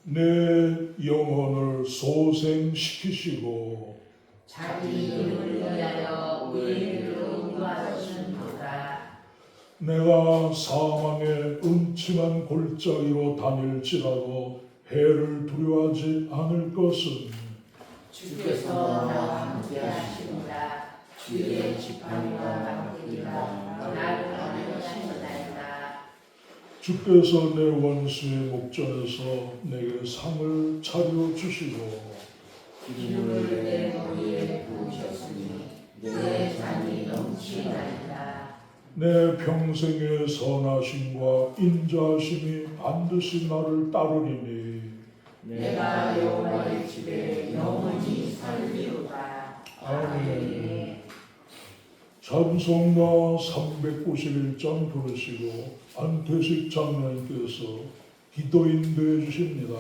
내 영혼을 소생시키시고 자기 이름을 위하여 우리를 인도하시는도다. 내가 사망의 음침한 골짜기로 다닐지라도 해를 두려워하지 않을 것은 주께서 나와 함께 하시니라. 주의 지팡이와 막대기가 나를 안위하시나이다. 주께서 내 원수의 목전에서 내게 상을 차려주시고 기름을 내 머리에 부으셨으니 내 잔이 넘치나이다. 내 평생의 선하심과 인자하심이 반드시 나를 따르리니 내가 여호와의 집에 영원히 살리로다. 아멘. 찬송가 391장 부르시고 안태식 장로님께서 기도인도해 주십니다.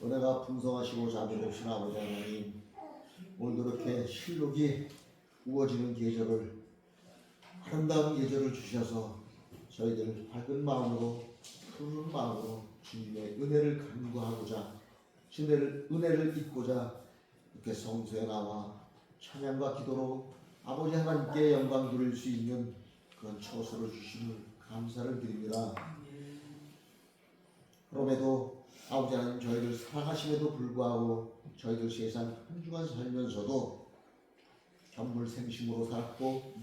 은혜가 풍성하시고 자비로우신 아버지 하나님, 오늘도 이렇게 실록이 우거지는 계절을, 아름다운 계절을 주셔서 저희들 밝은 마음으로, 푸른 마음으로 주님의 은혜를 간구하고자, 주님의 은혜를 잊고자 이렇게 성소에 나와 찬양과 기도로 아버지 하나님께 영광 돌릴 수 있는 그런 처소를 주심을 감사를 드립니다. 그럼에도 아버지 하나님, 저희를 사랑하심에도 불구하고 저희들 세상 한 주간 살면서도 견물생심으로 살았고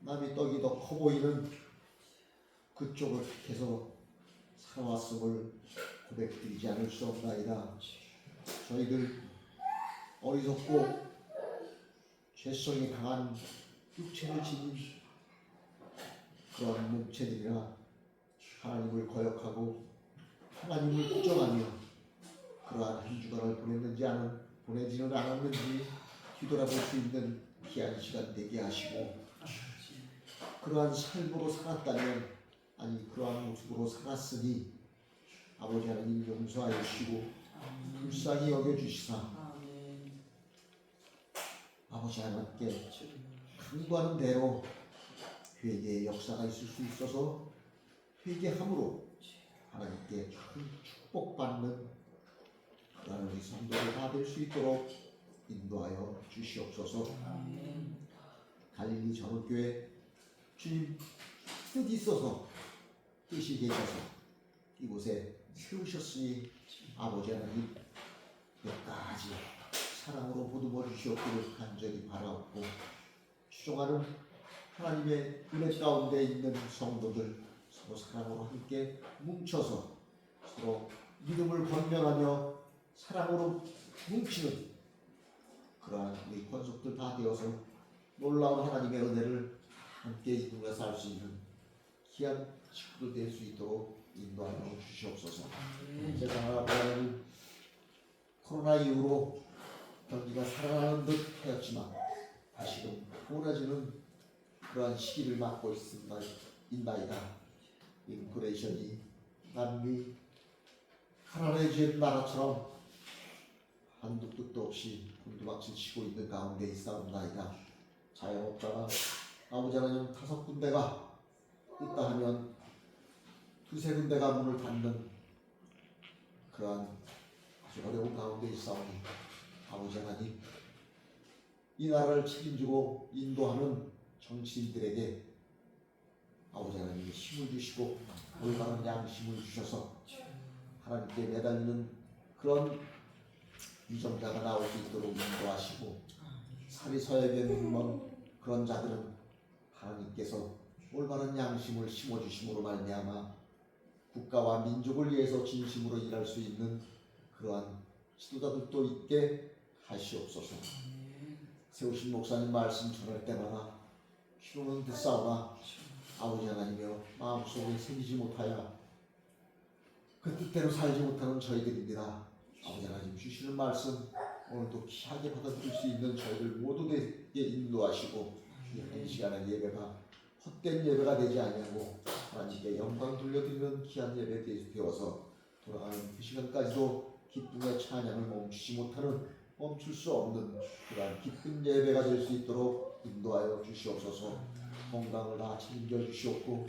남이 떡이 더 커 보이는 그쪽을 택해서 살아왔음을 고백드리지 않을 수 없나이다. 저희들 어리석고 죄성이 강한 육체를 지닌 그런 몸체들이라 하나님을 거역하고 하나님을 부정하며 그러한 한 주간을 보내지는 않았는지 뒤돌아볼 수 있는 귀한 시간 되게 하시고, 그러한 삶으로 살았다면, 아니 그러한 모습으로 살았으니 아버지 하나님 용서하여 주시고 불쌍히 여겨주시사 아버지 하나님께 간구하는 대로 회개의 역사가 있을 수 있어서 회개함으로 하나님께 큰 축복받는 그런 우리 성도들 다 될 수 있도록 인도하여 주시옵소서. 갈릴리 전원교회 주님 뜻이 있어서, 뜻이 계셔서 이곳에 세우셨으니 아버지 하나님 끝까지 사랑으로 보듬어 주시옵기를 간절히 바라옵고, 추종하는 하나님의 은혜 가운데 있는 성도들 서로 사랑으로 함께 뭉쳐서 서로 믿음을 건면하며 사랑으로 뭉치는 그러한 우리 권속들 다 되어서 놀라운 하나님의 은혜를 함께 이루면서 살 수 있는 귀한 식구들 될 수 있도록 인도하여 주시옵소서. 제가 하나님 코로나 이후로 경기가 살아나는 듯 하였지만 다시금 우울해지는 그러한 시기를 맞고 있나이다. 인플레이션이 남미 가난해진 나라처럼 한두 끝도 없이 곤두박질 치고 있는 가운데 있사옵나이다. 자영업자가 아버지 하나님 5군데가 있다 하면 2-3군데가 문을 닫는 그러한 아주 어려운 가운데 있사오니 아버지 하나님, 이 나라를 책임지고 인도하는 정치인들에게 아버지 하나님이 힘을 주시고 올바른 양심을 주셔서 하나님께 매달리는 그런 위정자가 나올 수 있도록 인도하시고, 사리서약에 물론 그런 자들은 하나님께서 올바른 양심을 심어주심으로 말미암아 국가와 민족을 위해서 진심으로 일할 수 있는 그러한 지도자들도 있게 하시옵소서. 세우신 목사님 말씀 전할 때마다 귀로는 듣사오나 아버지 하나님이여 마음속에 새기지 못하여 그 뜻대로 살지 못하는 저희들입니다. 아버지 하나님 주시는 말씀 오늘도 귀하게 받아들일 수 있는 저희들 모두에게 인도하시고, 이 한 시간의 예배가 헛된 예배가 되지 아니하고 하나님께 영광 돌려드리는 귀한 예배 되어서 돌아가는 그 시간까지도 기쁨의 찬양을 멈출 수 없는 그러한 기쁜 예배가 될 수 있도록 인도하여 주시옵소서. 건강을 다 책임져 주시옵고,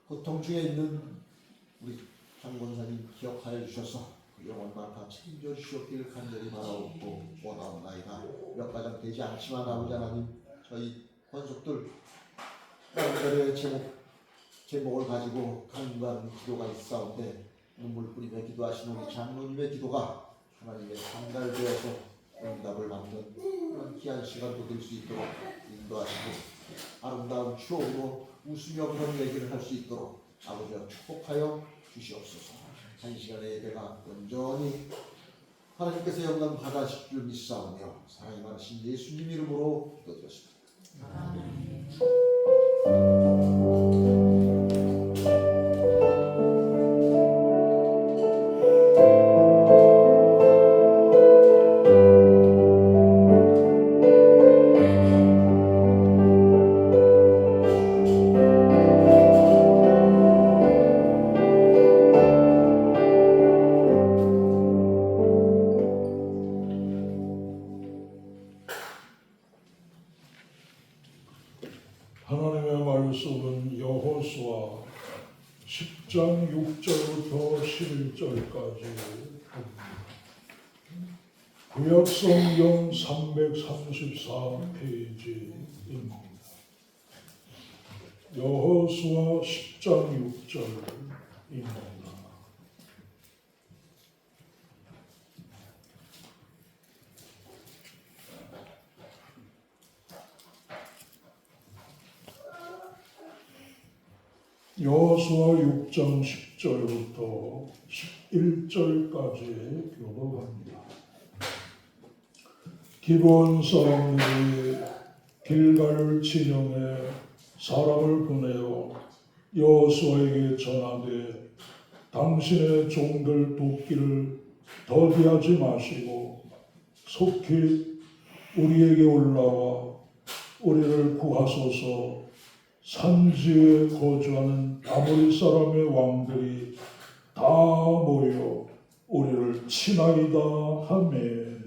고통 중에 있는 우리 장권사님 기억하여 주셔서 그 영혼만 다 책임져 주시옵기를 간절히 바라옵고 원하옵나이다. 몇 가정 되지 않지만 아버지 하나님, 저희 권속들 나름대로의 제목을 가지고 간구하는 기도가 있사온데 눈물 뿌리며 기도하시는 우리 장로님의 기도가 하나님의 상달되어서 응답을 받는 그런 귀한 시간도 될 수 있도록 인도하시고, 아름다운 추억으로 웃으며 그런 얘기를 할 수 있도록 아버지와 축복하여 주시옵소서. 한 시간의 예배가 온전히 하나님께서 영광 받아주실 줄 믿사오며 사랑이 많으신 예수님 이름으로 기도드렸습니다. 10장 6절부터 11절까지 구약성경 334페이지입니다. 여호수아 10장 6절입니다. 여호수아 6장 10절부터 11절까지 교독합니다. 기브온 사람들이 길갈 진영에 사람을 보내어 여호수아에게 전하되 당신의 종들 돕기를 더디하지 마시고 속히 우리에게 올라와 우리를 구하소서. 산지에 거주하는 아모리 사람의 왕들이 다 모여 우리를 치나이다 하매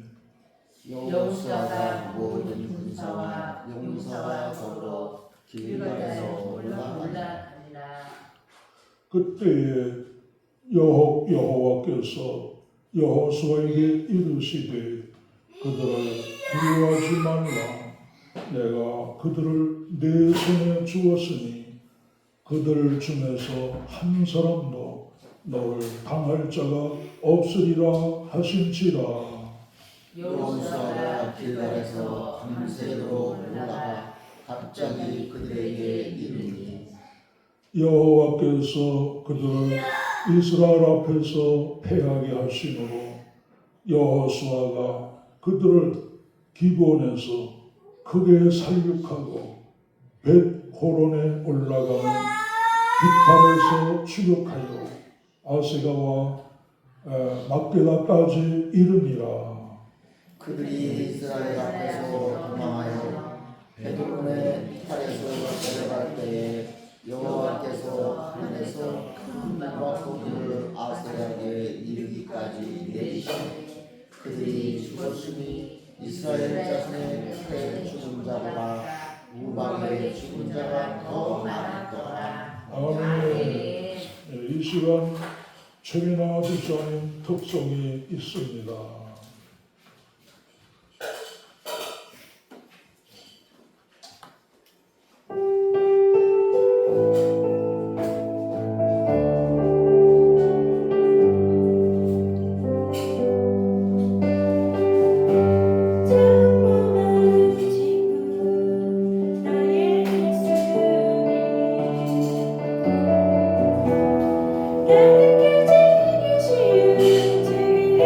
여호수아가 모든 군사와 용사와 더불어 길갈에서 올라가니라. 그때에 여호와께서 여호수아에게 이르시되 그들을 두려워하지 말라. 내가 그들을 내 손에 주었으니 그들 중에서 한 사람도 너를 당할 자가 없으리라 하신지라. 여호수아가 길갈에서 밤새도록 올라가 갑자기 그들에게 이르니 여호와께서 그들을 이스라엘 앞에서 패하게 하심으로 여호수아가 그들을 기브온에서 크게 살육하고 벳호론에 올라가는 비탈에서 추격하여 아세가와 막게다까지 이르니라. 그들이 이스라엘 앞에서 도망하여 베드론의 비탈에서 내려갈 때에 여호와께서 하늘에서 큰 비와 소리를 아세가에 이르기까지 내리시니 그들이 죽었으니 이스라엘 자손의 패 죽은 자보다 우방의 죽은 자가 더 많았더라. 아멘. 이 시간 최민아 집사님 특성이 있습니다. 나를 지키시는 주의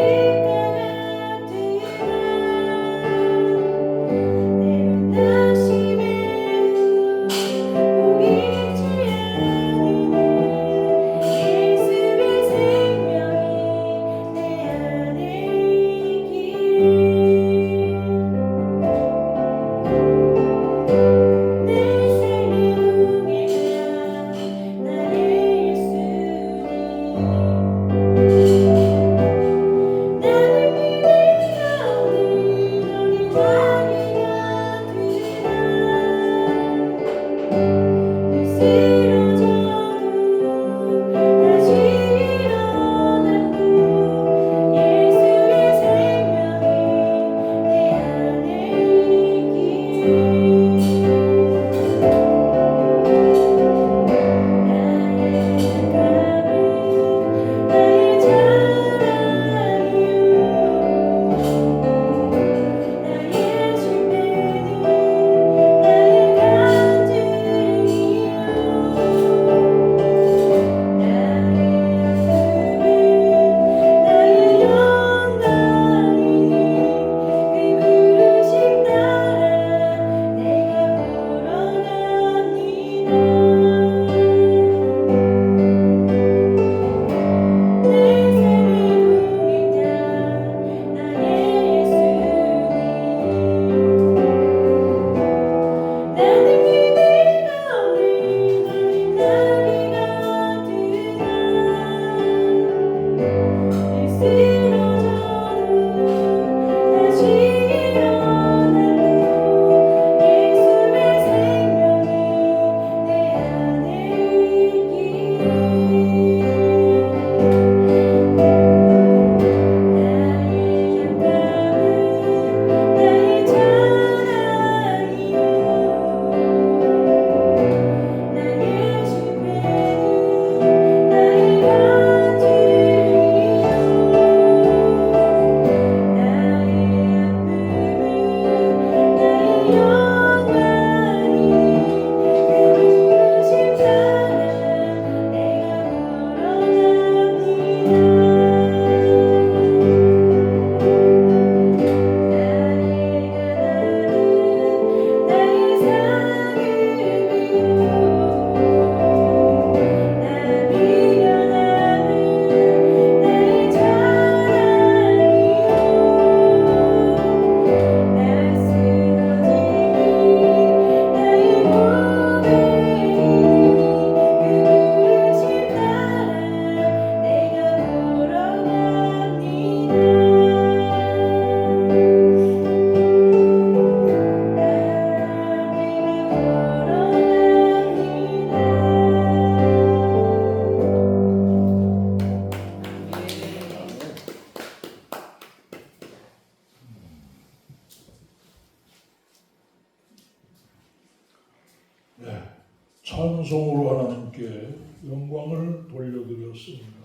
찬송으로 하나님께 영광을 돌려드렸습니다.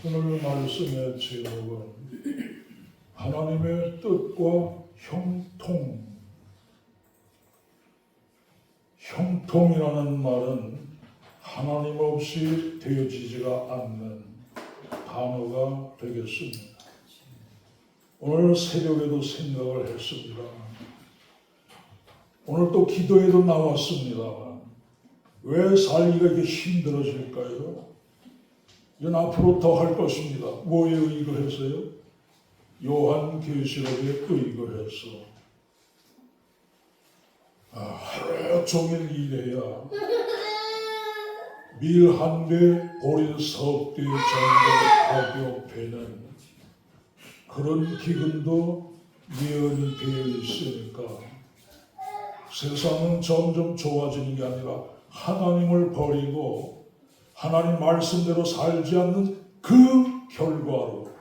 오늘 말씀의 제목은 하나님의 뜻과 형통. 형통이라는 말은 하나님 없이 되어지지가 않는 단어가 되겠습니다. 오늘 새벽에도 생각을 했습니다. 오늘 또 기도에도 나왔습니다. 왜 살기가 이렇게 힘들어질까요? 이건 앞으로 더 할 것입니다. 뭐에 의거해서요? 요한계시록에 의거해서. 하루 종일 일해야 밀 한 대, 보린 석 대 정도 가격되는 그런 기근도 예언이 되어 있으니까 세상은 점점 좋아지는 게 아니라 하나님을 버리고 하나님 말씀대로 살지 않는 그 결과로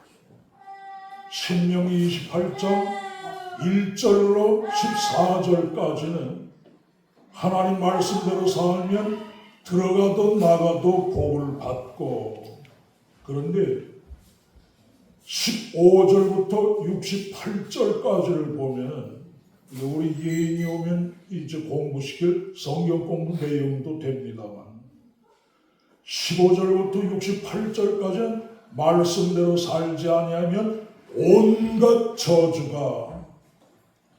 신명기 28장 1절로 14절까지는 하나님 말씀대로 살면 들어가도 나가도 복을 받고, 그런데 15절부터 68절까지를 보면 우리 예인이 오면 이제 공부시킬 성경 공부 내용도 됩니다만 15절부터 68절까지는 말씀대로 살지 아니하면 온갖 저주가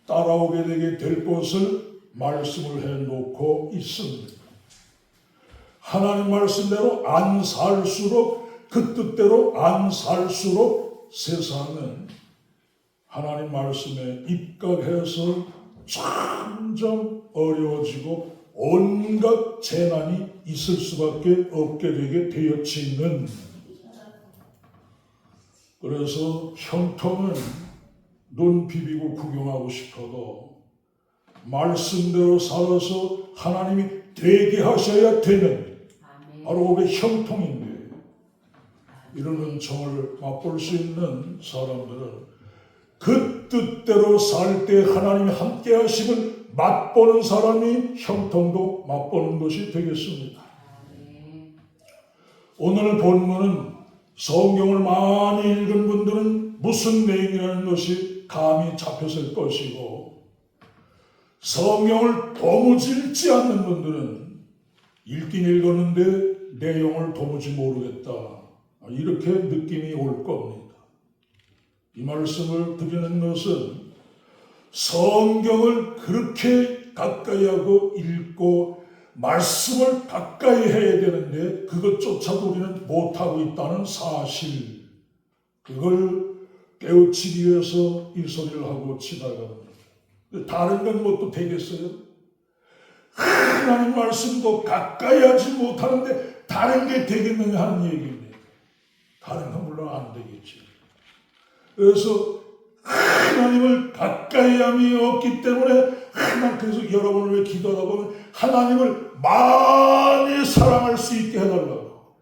따라오게 되게 될 것을 말씀을 해놓고 있습니다. 하나님 말씀대로 안 살수록, 그 뜻대로 안 살수록 세상은 하나님 말씀에 입각해서 점점 어려워지고 온갖 재난이 있을 수밖에 없게 되게 되어지는. 그래서 형통은 눈 비비고 구경하고 싶어도 말씀대로 살아서 하나님이 되게 하셔야 되는 바로 그게 형통인데, 이런 은총을 맛볼 수 있는 사람들은 그 뜻대로 살 때 하나님이 함께 하심을 맛보는 사람이 형통도 맛보는 것이 되겠습니다. 오늘 본문은 성경을 많이 읽은 분들은 무슨 내용이라는 것이 감이 잡혔을 것이고, 성경을 도무지 읽지 않는 분들은 읽긴 읽었는데 내용을 도무지 모르겠다, 이렇게 느낌이 올 겁니다. 이 말씀을 드리는 것은 성경을 그렇게 가까이 하고 읽고 말씀을 가까이 해야 되는데 그것조차도 우리는 못하고 있다는 사실, 그걸 깨우치기 위해서 이 소리를 하고 지나갑니다. 다른 건 뭐 또 되겠어요? 하나님 말씀도 가까이 하지 못하는데 다른 게 되겠느냐 하는 얘기입니다. 다른 건 물론 안 되겠지. 그래서 하나님을 가까이 함이 없기 때문에, 그래서 여러분을 왜 기도하다 보면 하나님을 많이 사랑할 수 있게 해달라고.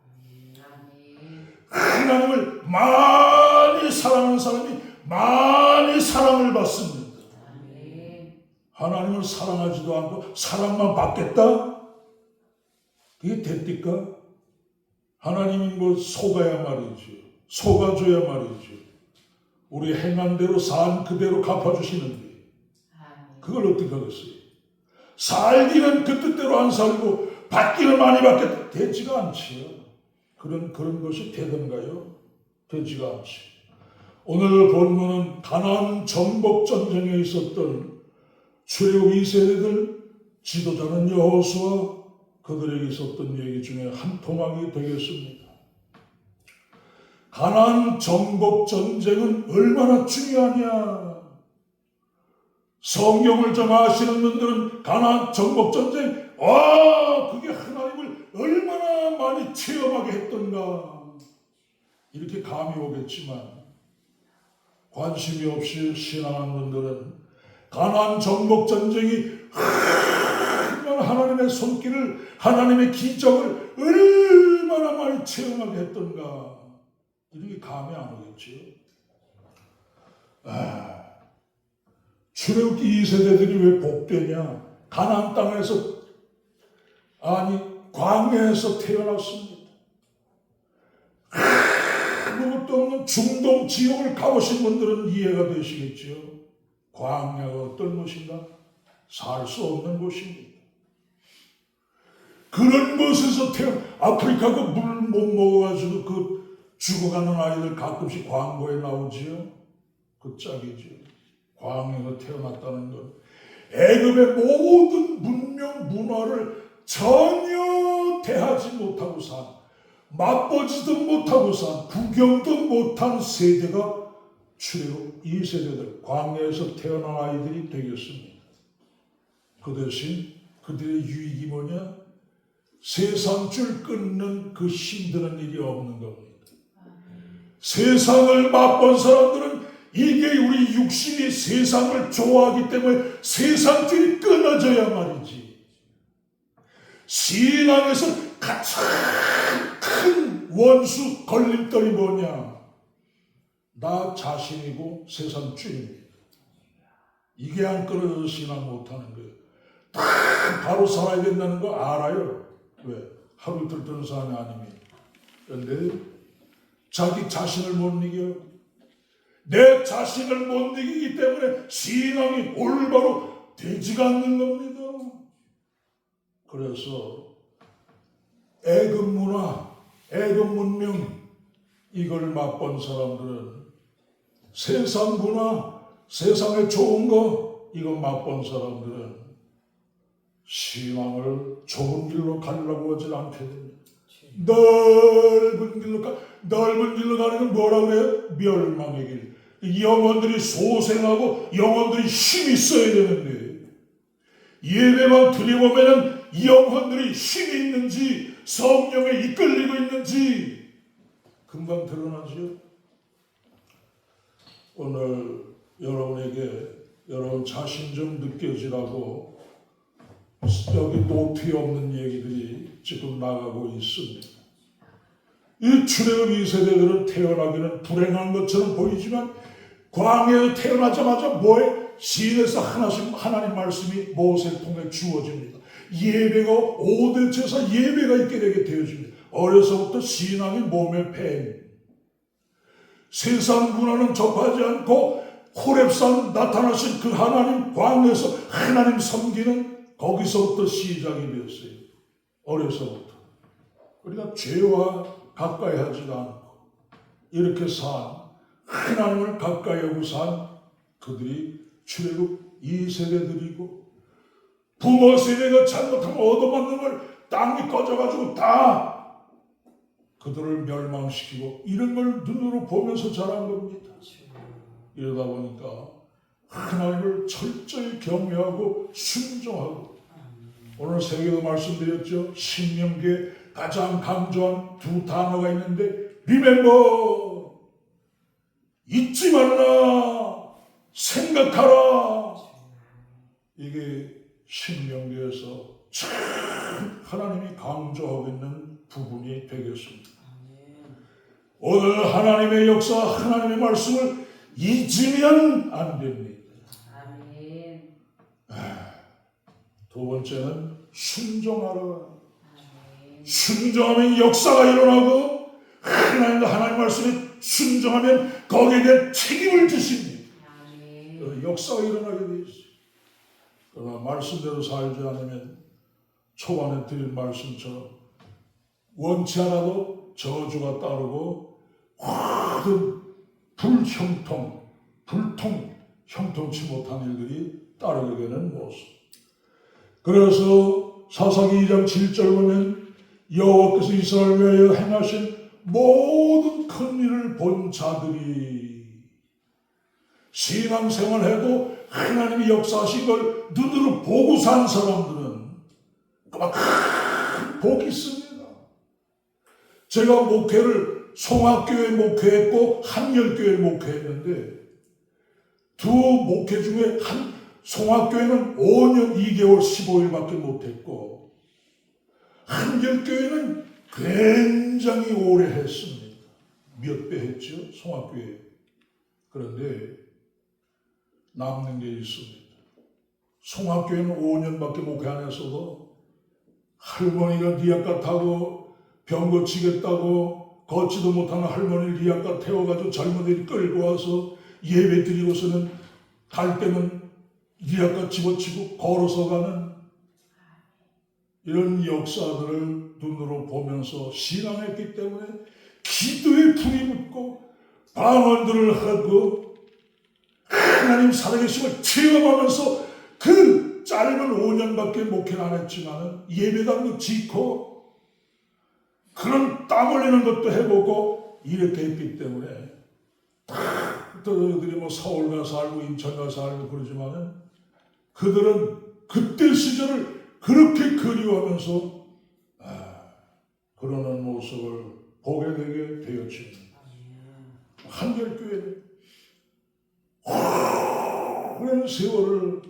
하나님을 많이 사랑하는 사람이 많이 사랑을 받습니다. 하나님을 사랑하지도 않고 사랑만 받겠다? 그게 됩니까? 하나님이 뭐 속아야 말이죠. 속아줘야 말이죠. 우리 행한 대로 산 그대로 갚아주시는데 그걸 어떻게 하겠어요? 살기는 그 뜻대로 안 살고 받기는 많이 받겠다. 되지가 않지요. 그런 것이 되던가요? 되지가 않지. 오늘 본문은 가나안 정복 전쟁에 있었던 출애굽 2세대들, 지도자는 여호수아, 그들에게 있었던 얘기 중에 한 토막이 되겠습니다. 가나안 정복 전쟁은 얼마나 중요하냐. 성경을 좀 아시는 분들은 가나안 정복 전쟁, 그게 하나님을 얼마나 많이 체험하게 했던가, 이렇게 감이 오겠지만 관심이 없이 신앙하는 분들은 가나안 정복 전쟁이 얼마나 하나님의 손길을, 하나님의 기적을 얼마나 많이 체험하게 했던가, 이렇게 감이 안 오겠지요. 출애굽기 2세대들이 왜 복되냐? 가나안 땅에서 광야에서 태어났습니다. 아무것도 없는 중동 지역을 가보신 분들은 이해가 되시겠죠. 광야가 어떤 곳인가? 살 수 없는 곳입니다. 그런 곳에서 아프리카 그 물 못 먹어가지고 그 죽어가는 아이들 가끔씩 광고에 나오지요. 그 짝이죠. 광야가 태어났다는 건 애굽의 모든 문명 문화를 전혀 대하지 못하고 산, 맛보지도 못하고 산, 구경도 못한 세대가 출애굽 2세대들 광야에서 태어난 아이들이 되겠습니다. 그 대신 그들의 유익이 뭐냐? 세상줄 끊는 그 힘드는 일이 없는 겁니다. 세상을 맛본 사람들은 이게 우리 육신이 세상을 좋아하기 때문에 세상줄이 끊어져야 말이지. 신앙에서 가장 큰 원수 걸림돌이 뭐냐? 나 자신이고 세상줄입니다. 이게 안 끊어져서 신앙 못하는 거예요. 딱 바로 살아야 된다는 거 알아요. 왜? 하루 이틀 뜨는 사람이 아닙니다. 그런데 자기 자신을 못 이겨. 내 자신을 못 이기기 때문에 신앙이 올바로 되지가 않는 겁니다. 그래서 애굽 문화, 애굽 문명 이걸 맛본 사람들은 세상 문화, 세상에 좋은 거 이거 맛본 사람들은 신앙을 좁은 길로 가려고 하지 않게 됩니다. 넓은 길로 가는 건 뭐라고 그래요? 멸망의 길. 영혼들이 소생하고 영혼들이 힘이 있어야 되는데 예배만 드려보면 영혼들이 힘이 있는지 성령에 이끌리고 있는지 금방 드러나죠. 오늘 여러분에게 여러분 자신 좀 느껴지라고 여기 높이 없는 얘기들이 지금 나가고 있습니다. 이 출애굽 2세대들은 태어나기는 불행한 것처럼 보이지만 광야에 태어나자마자 뭐에 시내에서 하나님 말씀이 모세를 통해 주어집니다. 예배가 5대 제사 예배가 있게 되게 되어집니다. 어려서부터 신앙이 몸에 배. 세상 문화는 접하지 않고 호렙산 나타나신 그 하나님 광야에서 하나님 섬기는 거기서부터 시작이 되었어요. 어려서부터. 우리가 죄와 가까이 하지도 않고 이렇게 산 하나님을 가까이 하고 산 그들이 출애굽 2세대들이고 부모 세대가 잘못하면 얻어맞는 걸 땅이 꺼져가지고 다 그들을 멸망시키고 이런 걸 눈으로 보면서 자란 겁니다. 이러다 보니까 하나님을 철저히 경외하고 순종하고 오늘 새벽에도 말씀드렸죠. 신명기에 가장 강조한 두 단어가 있는데 Remember 잊지 말라 생각하라. 이게 신명기에서 참 하나님이 강조하고 있는 부분이 되겠습니다. 오늘 하나님의 역사 하나님의 말씀을 잊으면 안 됩니다. 두 번째는 순종하라. 순종하면 역사가 일어나고 하나님 말씀에 순종하면 거기에 대한 책임을 지십니다. 역사가 일어나게 되어 있어요. 그러나 말씀대로 살지 않으면 초반에 드린 말씀처럼 원치 않아도 저주가 따르고 모든 형통치 못한 일들이 따르게 되는 모습. 그래서 사사기 2장 7절 보면 여호와께서 이스라엘을 위하여 행하신 모든 큰 일을 본 자들이 신앙생활해도 하나님이 역사하신 걸 눈으로 보고 산 사람들은 그만 큰 복이 있습니다. 제가 목회를 송악교회 목회했고 한열교회 목회했는데 두 목회 중에 송악교회는 5년 2개월 15일밖에 못했고 한열교회는 굉장히 오래 했습니다. 몇 배 했죠? 송악교회. 그런데 남는 게 있습니다. 송악교회는 5년밖에 목회 안 했어도 할머니가 리아카 타고 병 고치겠다고 걷지도 못하는 할머니를 리아카 태워가지고 젊은이들이 끌고 와서 예배 드리고서는 갈 때는 리아카 집어치고 걸어서 가는 이런 역사들을 눈으로 보면서 신앙했기 때문에 기도에 불이 붙고 방언들을 하고 하나님 살아계심을 체험하면서 그 짧은 5년밖에 목회를 안 했지만 예배당도 짓고 그런 땀 흘리는 것도 해보고 이렇게 했기 때문에 너희들이 뭐 서울 가서 살고 인천 가서 살고 그러지만은 그들은 그때 시절을 그렇게 그리워하면서 그러는 모습을 보게 되게 되었지. 한결교회는 오랜 세월을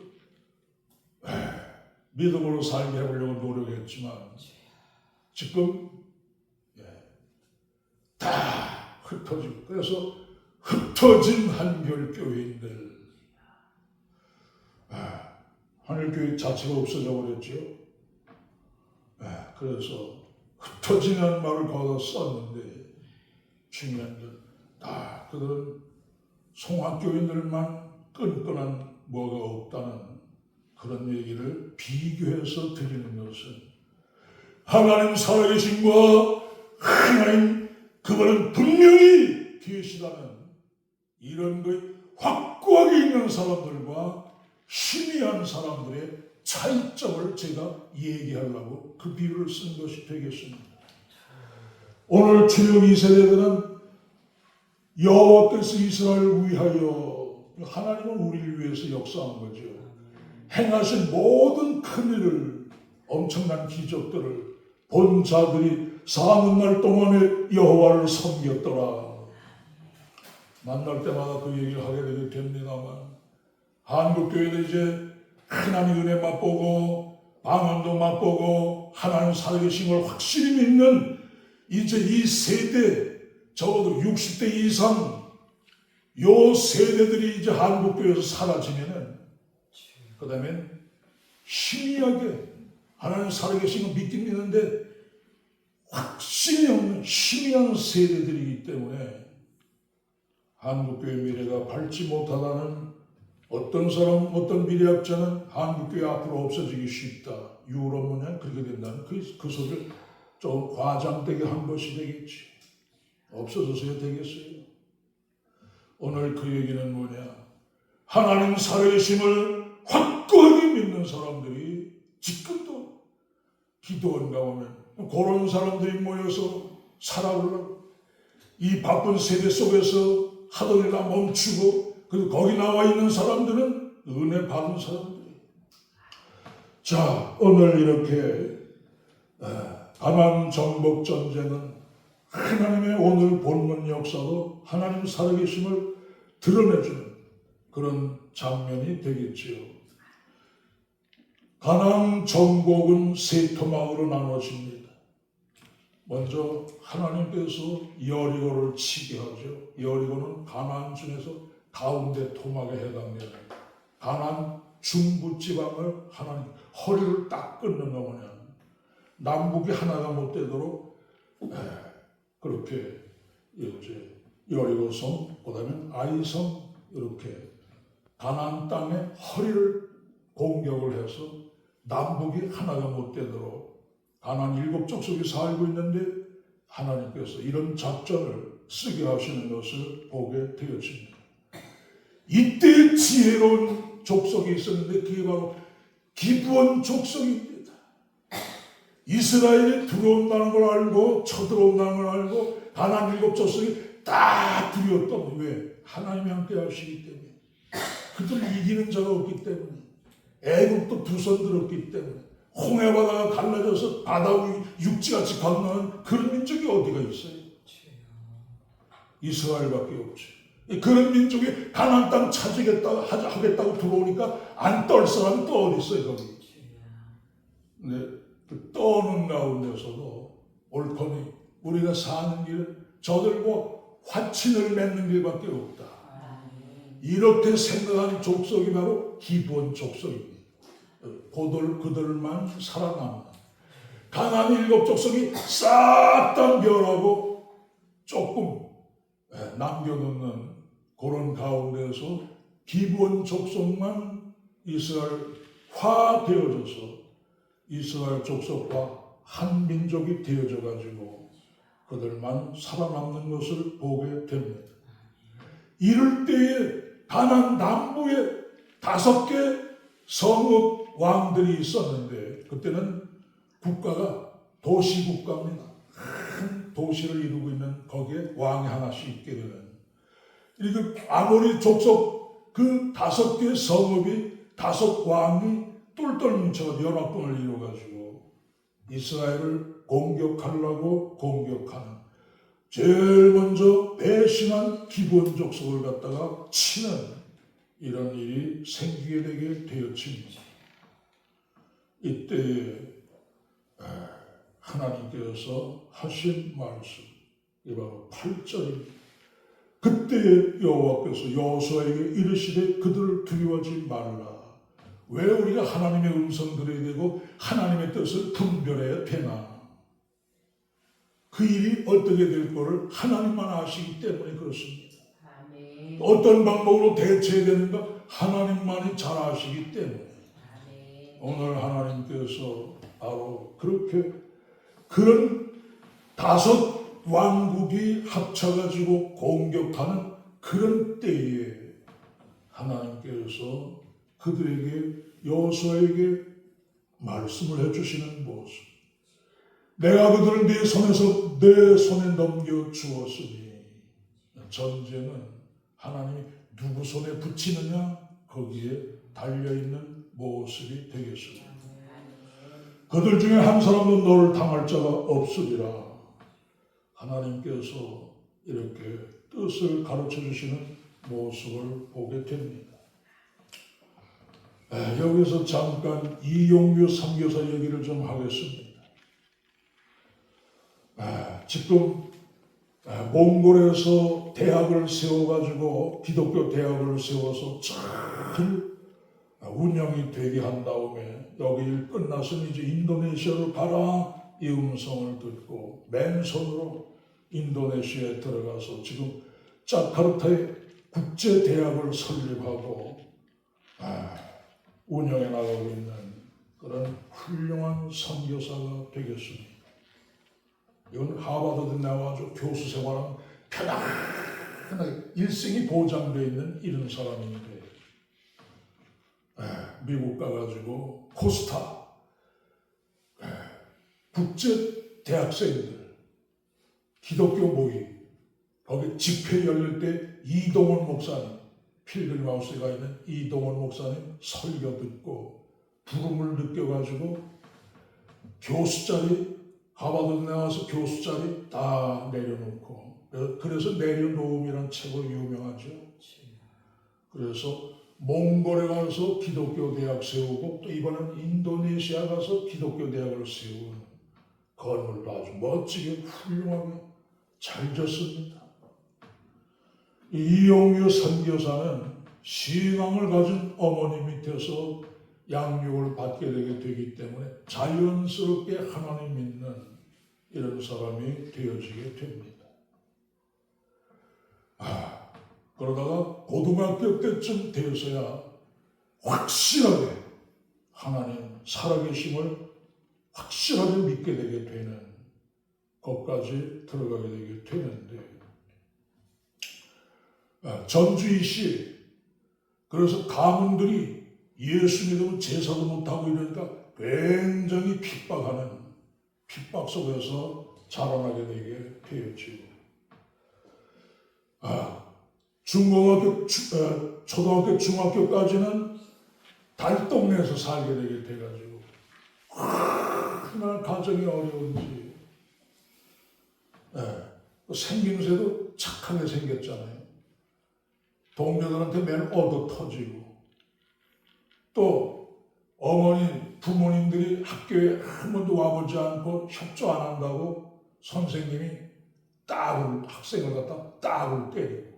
믿음으로 살게 하려고 노력했지만 지금 다 흩어지고 그래서 흩어진 한결교회인들 한결교회 자체가 없어져 버렸죠. 그래서 흩어지는 말을 거기다 썼는데 중요한 건 다 그들은 송악교인들만 끈끈한 뭐가 없다는 그런 얘기를 비교해서 드리는 것은 하나님 살아계신과 하나님 그분은 분명히 계시다는 이런 것 확고하게 있는 사람들과 희미한 사람들의 차이점을 제가 얘기하려고 그 비유를 쓴 것이 되겠습니다. 오늘 주역 2세대들은 여호와께서 이스라엘을 위하여 하나님은 우리를 위해서 역사한 거죠. 행하신 모든 큰 일을 엄청난 기적들을 본 자들이 사는 날 동안에 여호와를 섬겼더라. 만날 때마다 그 얘기를 하게 되게 됩니다만 한국교회도 이제 하나님 은혜 맛보고 방언도 맛보고 하나님 살아계신 걸 확실히 믿는 이제 이 세대 적어도 60대 이상 요 세대들이 이제 한국교회에서 사라지면은 그 다음에 희미하게 하나님 살아계신 걸 믿긴 믿는데 확신이 없는 희미한 세대들이기 때문에 한국교회 미래가 밝지 못하다는 어떤 사람, 어떤 미래학자는 한국교회 앞으로 없어지기 쉽다. 유럽문에 그렇게 된다는 그 소리를 좀 과장되게 한 것이 되겠지. 없어져서야 되겠어요. 오늘 그 얘기는 뭐냐? 하나님 살아계심을 확고하게 믿는 사람들이 지금도 기도원 가보면 그런 사람들이 모여서 살아보려고 이 바쁜 세대 속에서 하던 일다 멈추고 그리고 거기 나와 있는 사람들은 은혜 받은 사람들이에요. 자, 오늘 이렇게 가나안 정복 전쟁은 하나님의 오늘 본문 역사도 하나님 살아계심을 드러내주는 그런 장면이 되겠지요. 가나안 정복은 세 토막으로 나눠집니다. 먼저 하나님께서 여리고를 치게 하죠. 여리고는 가나안 중에서 가운데 토막에 해당돼요. 가나안 중부 지방을 하나님 허리를 딱 끊는 거 뭐냐. 남북이 하나가 못 되도록 그렇게 이제 여리고성, 그다음에 아이성 이렇게 가나안 땅에 허리를 공격을 해서 남북이 하나가 못 되도록 가나안 7족속이 살고 있는데 하나님께서 이런 작전을 쓰게 하시는 것을 보게 되었습니다. 이때 지혜로운 족속이 있었는데 그게 바로 기브온 족속입니다. 이스라엘이 들어온다는 걸 알고 쳐들어온다는 걸 알고 가나안 7족속이 다 두려웠던 왜? 하나님이 함께 하시기 때문에 그들 이기는 자가 없기 때문에 애국도 두 손 들었기 때문에 홍해바다가 갈라져서 바다 위 육지같이 건너는 그런 민족이 어디가 있어요? 이스라엘밖에 없지. 그런 민족이 가나안 땅 하겠다고 들어오니까 안 떨 사람이 또 어디 있어요 거기. 근데 그 떠오는 가운데서도 옳거니 우리가 사는 길은 저들 뭐 화친을 맺는 길밖에 없다. 이렇게 생각하는 족속이 바로 기브온 족속입니다. 그들만 살아남는 가나안 7 족속이 싹 다 멸하고 조금 남겨놓는 그런 가운데서 기브온 족속만 이스라엘화 되어져서 이스라엘 족속과 한 민족이 되어져 가지고 그들만 살아남는 것을 보게 됩니다. 이럴 때에 가나안 남부에 5개 성읍 왕들이 있었는데 그때는 국가가 도시 국가입니다. 큰 도시를 이루고 있는 거기에 왕이 하나씩 있게 되는 이렇게 아모리 족속 그 5개 성읍이 5 왕이 똘똘 뭉쳐 연합군을 이루어가지고 이스라엘을 공격하려고 공격하는 제일 먼저 배신한 기브온 족속을 갖다가 치는 이런 일이 생기게 되게 되었습니다. 이때 하나님께서 하신 말씀 이 바로 8절입니다. 그때 여호와께서 여호수아에게 이르시되 그들을 두려워하지 말라. 왜 우리가 하나님의 음성 들어야 되고 하나님의 뜻을 분별해야 되나? 그 일이 어떻게 될 거를 하나님만 아시기 때문에 그렇습니다. 아멘. 어떤 방법으로 대처해야 되는가 하나님만이 잘 아시기 때문에 아멘. 오늘 하나님께서 바로 그렇게 그런 5 왕국이 합쳐가지고 공격하는 그런 때에 하나님께서 그들에게 여호수아에게 말씀을 해주시는 모습. 내가 그들을 내 손에 넘겨 주었으니 전쟁은 하나님이 누구 손에 붙이느냐 거기에 달려있는 모습이 되겠습니다. 그들 중에 한 사람도 너를 당할 자가 없으리라. 하나님께서 이렇게 뜻을 가르쳐 주시는 모습을 보게 됩니다. 여기서 잠깐 이용규 선교사 얘기를 좀 하겠습니다. 지금 몽골에서 대학을 세워가지고 기독교 대학을 세워서 잘 운영이 되게 한 다음에 여기 일 끝났으면 이제 인도네시아로 가라 이 음성을 듣고 맨손으로 인도네시아에 들어가서 지금 자카르타에 국제대학을 설립하고 운영해 나가고 있는 그런 훌륭한 선교사가 되겠습니다. 이건 하버드에 나와서 교수 생활은 편안하게 일생이 보장되어 있는 이런 사람인데 미국 가가지고 코스타 국제 대학생들 기독교 모임 거기 집회 열릴 때 이동원 목사님 필그림 하우스에 가 있는 이동원 목사님 설교 듣고 부름을 느껴가지고 교수 자리 하버드 나와서 교수 자리 다 내려놓고 그래서 내려놓음이라는 책으로 유명하죠. 그래서 몽골에 가서 기독교 대학 세우고 또 이번엔 인도네시아 가서 기독교 대학을 세운 건물도 아주 멋지게 훌륭하게 잘 졌습니다. 이용규 선교사는 신앙을 가진 어머니 밑에서 양육을 받게 되기 때문에 자연스럽게 하나님 믿는 이런 사람이 되어지게 됩니다. 그러다가 고등학교 때쯤 되어서야 확실하게 하나님 살아계심을 확실하게 믿게 되게 되는 것까지 들어가게 되게 되는데 전주이시 그래서 가문들이 예수 믿으면 제사도 못하고 이러니까 굉장히 핍박하는 핍박 속에서 자라나게 되게 되었지요. 중고등학교, 초등학교, 중학교까지는 달동네에서 살게 되게 돼가지고 얼마나 가정이 어려운지 생김새도 착하게 생겼잖아요. 동료들한테 맨 얻어 터지고 또 어머니, 부모님들이 학교에 한 번도 와보지 않고 협조 안 한다고 선생님이 학생을 갖다 딱을 때리고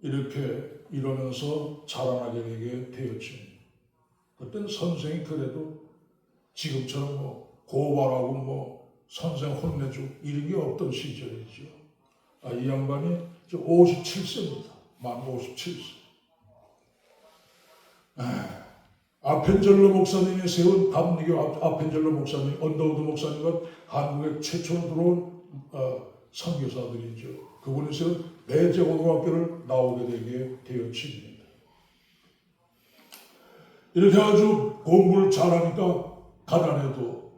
이렇게 이러면서 자라나게 되게 되었죠. 그때는 선생이 그래도 지금처럼 뭐 고발하고 뭐 선생 혼내주고 이런 게 없던 시절이죠. 이 양반이 57세입니다. 만 57세. 아펜젤러 목사님이 세운 감리교 아펜젤러 목사님, 언더우드 목사님은 한국에 최초로 들어온 선교사들이죠. 그분이 세운 배제고등학교를 나오게 되게 되어집니다. 이렇게 아주 공부를 잘하니까 가난해도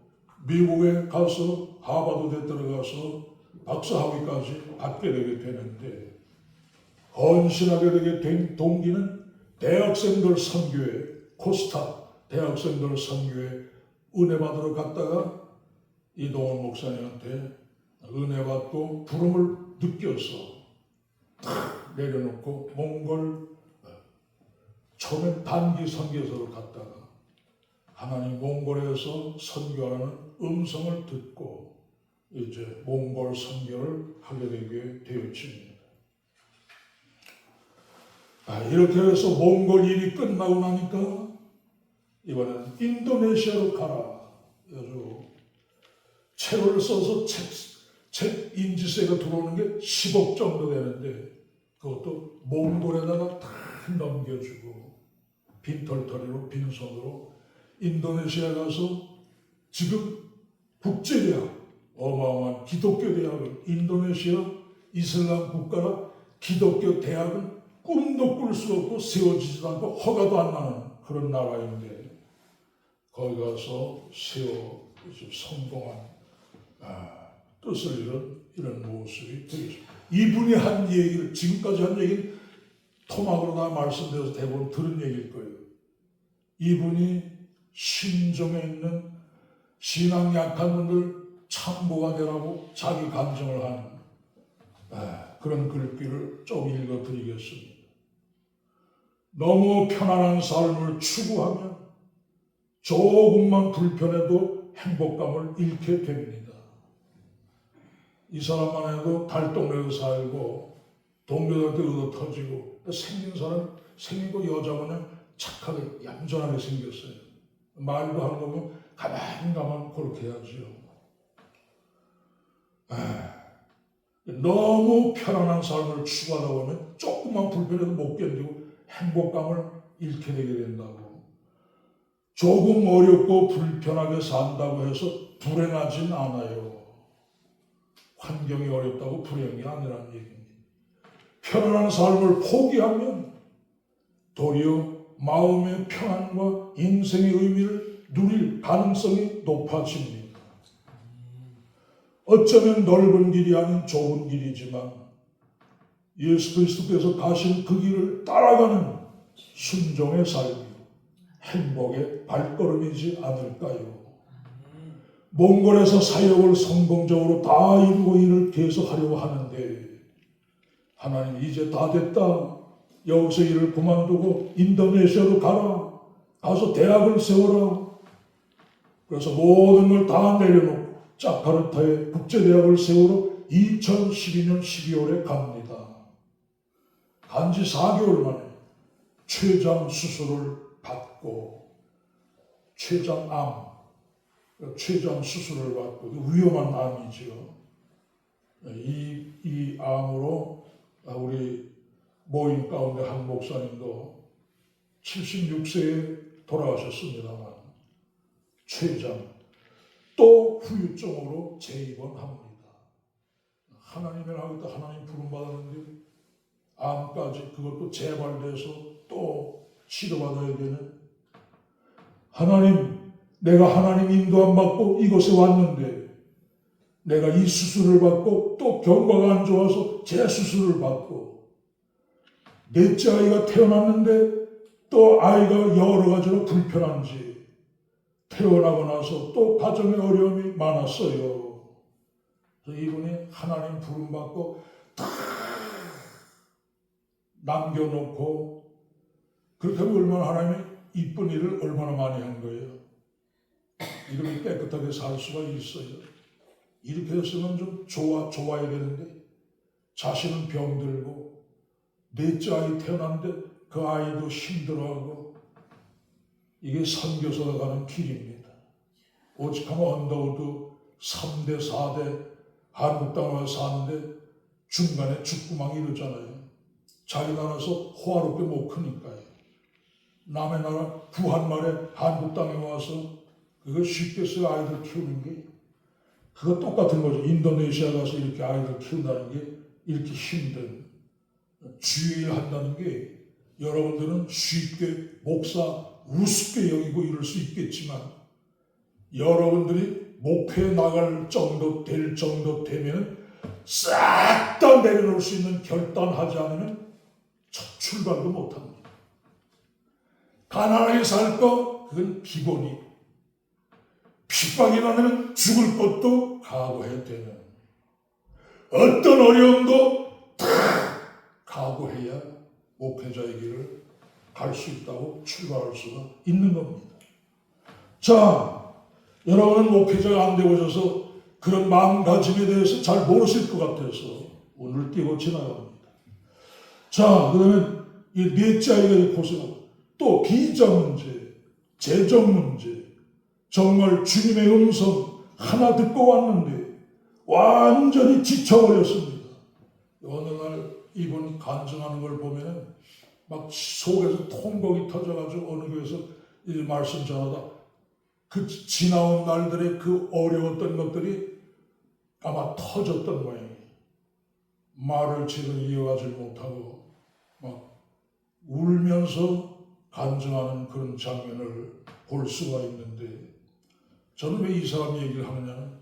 미국에 가서 하버드대 들어가서 박사학위까지 받게 되게 되는데, 헌신하게 되게 된 동기는 대학생들 선교회, 코스타 대학생들 선교회 은혜 받으러 갔다가 이동원 목사님한테 은혜 받고 부름을 느껴서 탁 내려놓고 몽골 처음엔 단기 선교사로 갔다가 하나님 몽골에서 선교하라는 음성을 듣고 이제 몽골 선교를 하게 되게 되어집니다. 이렇게 해서 몽골 일이 끝나고 나니까 이번에는 인도네시아로 가라. 그래서 채를 써서 책 인지세가 들어오는 게 10억 정도 되는데 그것도 몽골에다가 다 넘겨주고 빈털터리로 빈손으로 인도네시아 가서 지금 국제대학, 어마어마한 기독교 대학은 인도네시아 이슬람 국가라 기독교 대학은 꿈도 꿀 수 없고 세워지지도 않고 허가도 안 나는 그런 나라인데 거기 가서 성공한 뜻을 이런 모습이 되겠습니다. 이분이 한 얘기를 지금까지 한 얘기는 토막으로 다 말씀드려서 대부분 들은 얘기일 거예요. 이분이 심정에 있는 신앙 약한 분들 참고가 되라고 자기 감정을 하는 그런 글귀를 좀 읽어드리겠습니다. 너무 편안한 삶을 추구하면 조금만 불편해도 행복감을 잃게 됩니다. 이 사람만 해도 달동네에 살고 동료들한테 얻어 터지고 생긴 사람, 생긴 거 여자분은 착하게 얌전하게 생겼어요. 말도 하는 거 보면 가만 그렇게 해야죠. 너무 편안한 삶을 추구하다 보면 조금만 불편해도 못 견디고 행복감을 잃게 되게 된다고. 조금 어렵고 불편하게 산다고 해서 불행하진 않아요. 환경이 어렵다고 불행이 아니라는 얘기입니다. 편안한 삶을 포기하면 도리어 마음의 평안과 인생의 의미를 누릴 가능성이 높아집니다. 어쩌면 넓은 길이 아닌 좁은 길이지만 예수 그리스도께서 가신 그 길을 따라가는 순종의 삶이 행복의 발걸음이지 않을까요? 몽골에서 사역을 성공적으로 다 이루고 일을 계속하려고 하는데 하나님 이제 다 됐다. 여기서 일을 그만두고 인도네시아로 가라. 가서 대학을 세워라. 그래서 모든 걸 다 내려놓고 자카르타에 국제대학을 세우러 2012년 12월에 갑니다. 단지 4개월 만에 췌장 수술을 받고 췌장 수술을 받고 위험한 암이죠. 이 암으로 우리 모임 가운데 한 목사님도 76세에 돌아가셨습니다만 췌장 또 후유증으로 재입원합니다. 하나님을 하겠다 하나님 부름받았는데 암까지 그것도 재발돼서 또 치료받아야 되는 하나님, 내가 하나님 인도 안 받고 이곳에 왔는데 내가 이 수술을 받고 또 경과가 안 좋아서 재수술을 받고 넷째 아이가 태어났는데 또 아이가 여러 가지로 불편한지 태어나고 나서 또 가정의 어려움이 많았어요. 그래서 이분이 하나님 부름받고 다 남겨놓고 그렇게 하면 얼마나 하나님이 이쁜 일을 얼마나 많이 한 거예요. 이렇게 깨끗하게 살 수가 있어요. 이렇게 했으면 좀 좋아야 되는데 자신은 병들고 넷째 아이 태어났는데 그 아이도 힘들어하고 이게 선교사가 가는 길입니다. 오직하면 언더우드 3대 4대 한국 땅에 와서 사는데 중간에 죽구멍이 이러잖아요. 자기 나라에서 호화롭게 못 크니까요. 남의 나라 부한말에 한국 땅에 와서 그거 쉽겠어요. 아이들 키우는 게. 그거 똑같은 거죠. 인도네시아 가서 이렇게 아이들 키운다는 게 이렇게 힘든, 주의한다는 게 여러분들은 쉽게 목사 우습게 여기고 이럴 수 있겠지만 여러분들이 목표에 나갈 정도 될 정도 되면 싹 다 내려놓을 수 있는 결단하지 않으면 첫 출발도 못합니다. 가난하게 살 거 그건 기본이, 핍박이 나면 죽을 것도 각오해야 되는, 어떤 어려움도 다 각오해야 목회자의 길을 갈 수 있다고 출발할 수가 있는 겁니다. 자, 여러분은 목회자가 안 되고셔서 그런 마음가짐에 대해서 잘 모르실 것 같아서 오늘 띄고 지나갑니다. 자, 그러면 이 넷째 아이가 고생하고 또 비자 문제, 재정 문제, 정말 주님의 음성 하나 듣고 왔는데 완전히 지쳐버렸습니다. 어느 날 이분 간증하는 걸 보면 막 속에서 통곡이 터져가지고 어느 교회에서 이 말씀 전하다 그 지나온 날들의 그 어려웠던 것들이 아마 터졌던 모양이에요. 말을 제대로 이어가지 못하고 막 울면서 간증하는 그런 장면을 볼 수가 있는데 저는 왜 이 사람 얘기를 하느냐면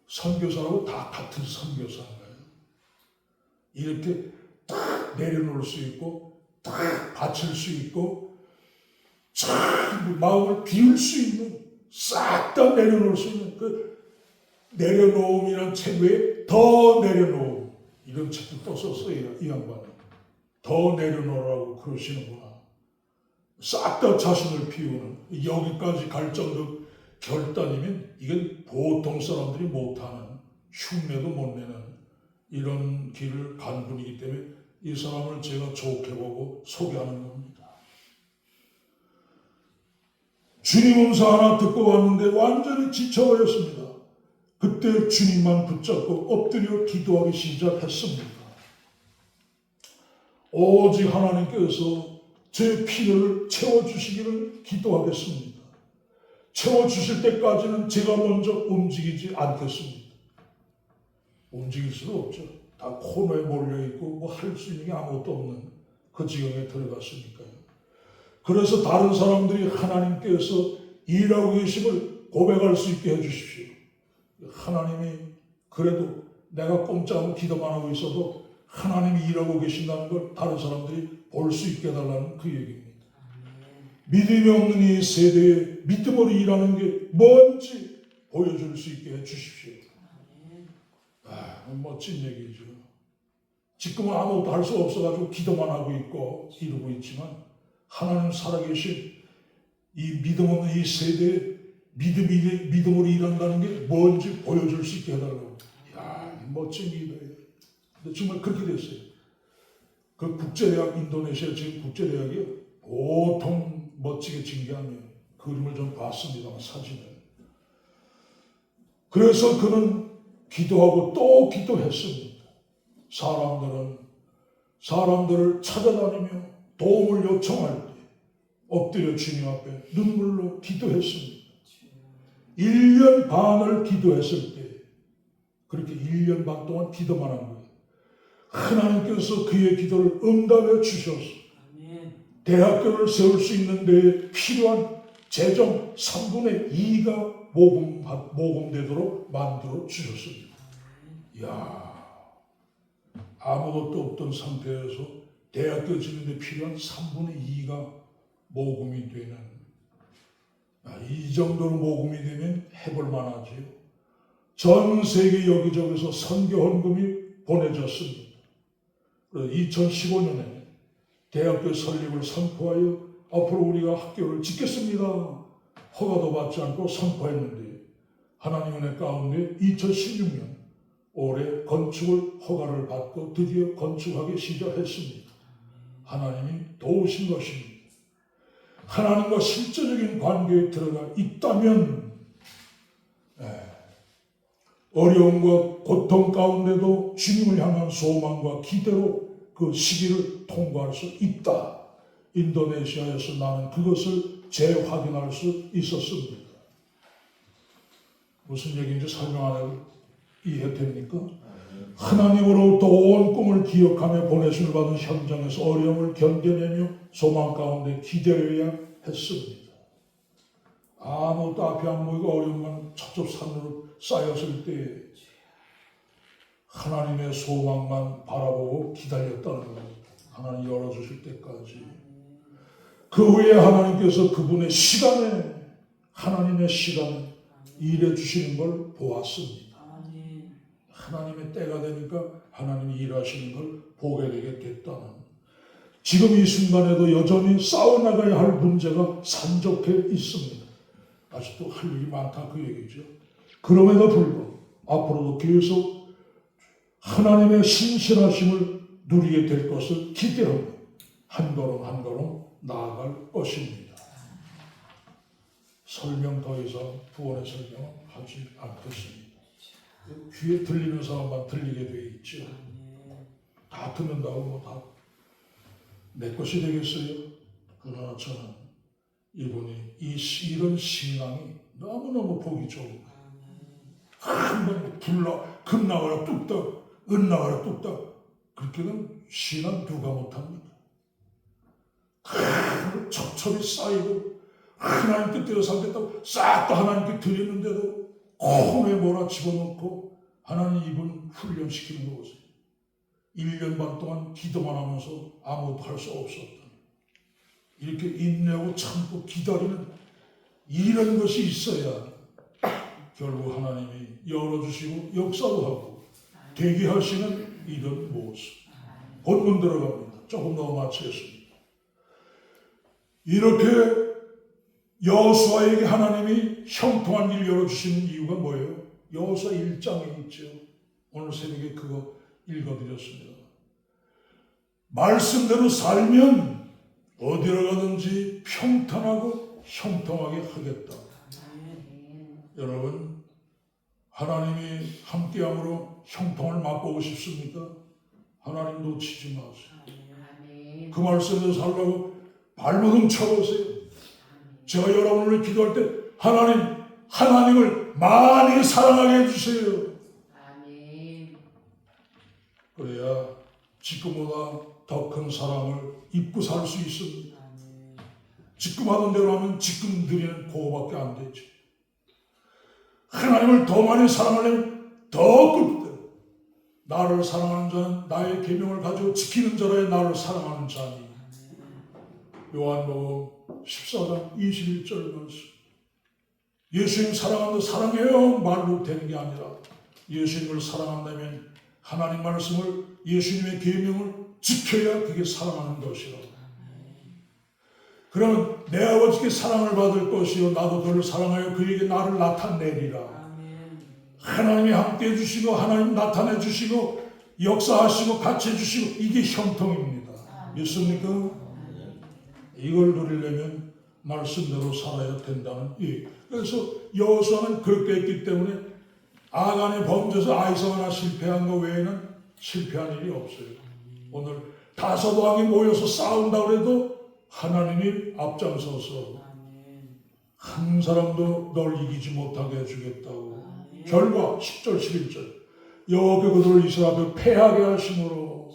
선교사라고 다 같은 선교사인가요? 이렇게 딱 내려놓을 수 있고 딱 바칠 수 있고 참 마음을 비울 수 있는, 싹 다 내려놓을 수 있는 그 내려놓음이라는 책 외에 더 내려놓음 이런 책도 또 썼어요. 이 양반은 더 내려놓으라고 그러시는구나. 싹 다 자신을 비우는, 여기까지 갈 정도 결단이면 이건 보통 사람들이 못하는, 흉내도 못 내는 이런 길을 간 분이기 때문에 이 사람을 제가 좋게 보고 소개하는 겁니다. 주님 음성 하나 듣고 왔는데 완전히 지쳐버렸습니다. 그때 주님만 붙잡고 엎드려 기도하기 시작했습니다. 오직 하나님께서 제 필요를 채워주시기를 기도하겠습니다. 채워주실 때까지는 제가 먼저 움직이지 않겠습니다. 움직일 수도 없죠. 다 코너에 몰려있고 뭐 할 수 있는 게 아무것도 없는 그 지경에 들어갔으니까요. 그래서 다른 사람들이 하나님께서 일하고 계심을 고백할 수 있게 해주십시오. 하나님이 그래도 내가 꼼짝하고 기도만 하고 있어도 하나님이 일하고 계신다는 걸 다른 사람들이 볼 수 있게 해달라는 그 얘기입니다. 믿음이 없는 이 세대에 믿음으로 일하는 게 뭔지 보여줄 수 있게 해주십시오. 멋진 얘기죠. 지금은 아무것도 할 수 없어가지고 기도만 하고 있고 이러고 있지만 하나님 살아계신 이 믿음 없는 이 세대에 믿음으로 일한다는 게 뭔지 보여줄 수 있게 해달라고. 이야, 멋진 기도예요. 근데 정말 그렇게 됐어요. 그 국제대학, 인도네시아 지금 국제대학이 보통 멋지게 진 게 아니에요. 그림을 좀 봤습니다만, 사진을. 그래서 그는 기도하고 또 기도했습니다. 사람들을 찾아다니며 도움을 요청할 때 엎드려 주님 앞에 눈물로 기도했습니다. 1년 반을 기도했을 때 그렇게 1년 반 동안 기도만 한 거예요. 하나님께서 그의 기도를 응답해 주셔서 대학교를 세울 수 있는 데 필요한 재정 3분의 2가 모금되도록 만들어 주셨습니다. 이야, 아무것도 없던 상태에서 대학교 짓는 데 필요한 3분의 2가 모금이 되는, 이 정도로 모금이 되면 해볼 만하지요. 전 세계 여기저기서 선교 헌금이 보내졌습니다. 2015년에 대학교 설립을 선포하여 앞으로 우리가 학교를 짓겠습니다. 허가도 받지 않고 선포했는데 하나님 은혜 가운데 2016년 올해 건축을 허가를 받고 드디어 건축하기 시작했습니다. 하나님이 도우신 것입니다. 하나님과 실제적인 관계에 들어가 있다면 어려움과 고통 가운데도 주님을 향한 소망과 기대로 그 시기를 통과할 수 있다. 인도네시아에서 나는 그것을 재확인할 수 있었습니다. 무슨 얘기인지 설명 안 해도 이해됩니까? 하나님으로부터 온 꿈을 기억하며 보내심을 받은 현장에서 어려움을 견뎌내며 소망 가운데 기대해야 했습니다. 아무것도 앞이 안 보이고 어려움만 첩첩산으로 쌓였을 때에 하나님의 소망만 바라보고 기다렸다는 겁니다. 하나님 열어주실 때까지. 그 후에 하나님께서 그분의 시간에 하나님의 시간에 일해 주시는 걸 보았습니다. 하나님의 때가 되니까 하나님이 일하시는 걸 보게 되게 됐다는. 지금 이 순간에도 여전히 싸워나가야 할 문제가 산적해 있습니다. 아직도 할 일이 많다 그 얘기죠. 그럼에도 불구하고 앞으로도 계속 하나님의 신실하심을 누리게 될 것을 기대하며 한 걸음 한 걸음 나아갈 것입니다. 설명 더 이상 구원의 설명은 하지 않겠습니다. 귀에 들리는 사람만 들리게 돼 있죠. 다 듣는다고 뭐 다 내 것이 되겠어요? 그러나 저는 이분이 이런 신앙이 너무너무 보기 좋은 거예요. 한번 금 나와라 뚝딱, 은 나와라 뚝딱. 그렇게는 신앙 누가 못합니까? 첩첩이 쌓이고 하나님 뜻대로 살겠다고 싹 다 하나님께 드렸는데도 콩에 뭐라 집어넣고 하나님 이분 훈련시키는 거 보세요. 1년 반 동안 기도만 하면서 아무것도 할 수 없었다. 이렇게 인내하고 참고 기다리는 이런 것이 있어야 결국 하나님이 열어주시고 역사도 하고 되게 하시는 이런 모습. 본문 들어갑니다. 조금 더 마치겠습니다. 이렇게 여호수아에게 하나님이 형통한 길 열어주시는 이유가 뭐예요? 여호수아 1장에 있죠. 오늘 새벽에 그거 읽어드렸습니다. 말씀대로 살면 어디로 가든지 평탄하고 형통하게 하겠다. 여러분, 하나님이 함께함으로 형통을 맛보고 싶습니까? 하나님 놓치지 마세요. 그 말씀대로 살라고 발버둥 쳐보세요. 제가 여러분을 기도할 때 하나님을 많이 사랑하게 해주세요. 그래야 지금보다 더 큰 사랑을 입고 살 수 있습니다. 지금 하던 대로 하면 지금 드리는 그거밖에 안 되죠. 하나님을 더 많이 사랑하려면 더 끝대로 나를 사랑하는 자는 나의 계명을 가지고 지키는 자라야 나를 사랑하는 자니. 요한복음 14장 21절 말씀. 예수님 사랑한다 사랑해요 말로 되는 게 아니라 예수님을 사랑한다면 하나님 말씀을 예수님의 계명을 지켜야 그게 사랑하는 것이라. 그러면 내 아버지께 사랑을 받을 것이요 나도 그를 사랑하여 그에게 나를 나타내리라. 하나님이 함께 해주시고 하나님 나타내 주시고 역사하시고 같이 해주시고 이게 형통입니다. 믿습니까? 이걸 누리려면 말씀대로 살아야 된다는 얘기. 그래서 여호수아는 그렇게 했기 때문에 아간의 범죄에서 아이성 하나 실패한 것 외에는 실패한 일이 없어요. 오늘 다섯 왕이 모여서 싸운다고 해도 하나님이 앞장서서 한 사람도 널 이기지 못하게 해주겠다고. 결과 10절 11절 여호와께서 그들을 이스라엘 앞에 패하게 하심으로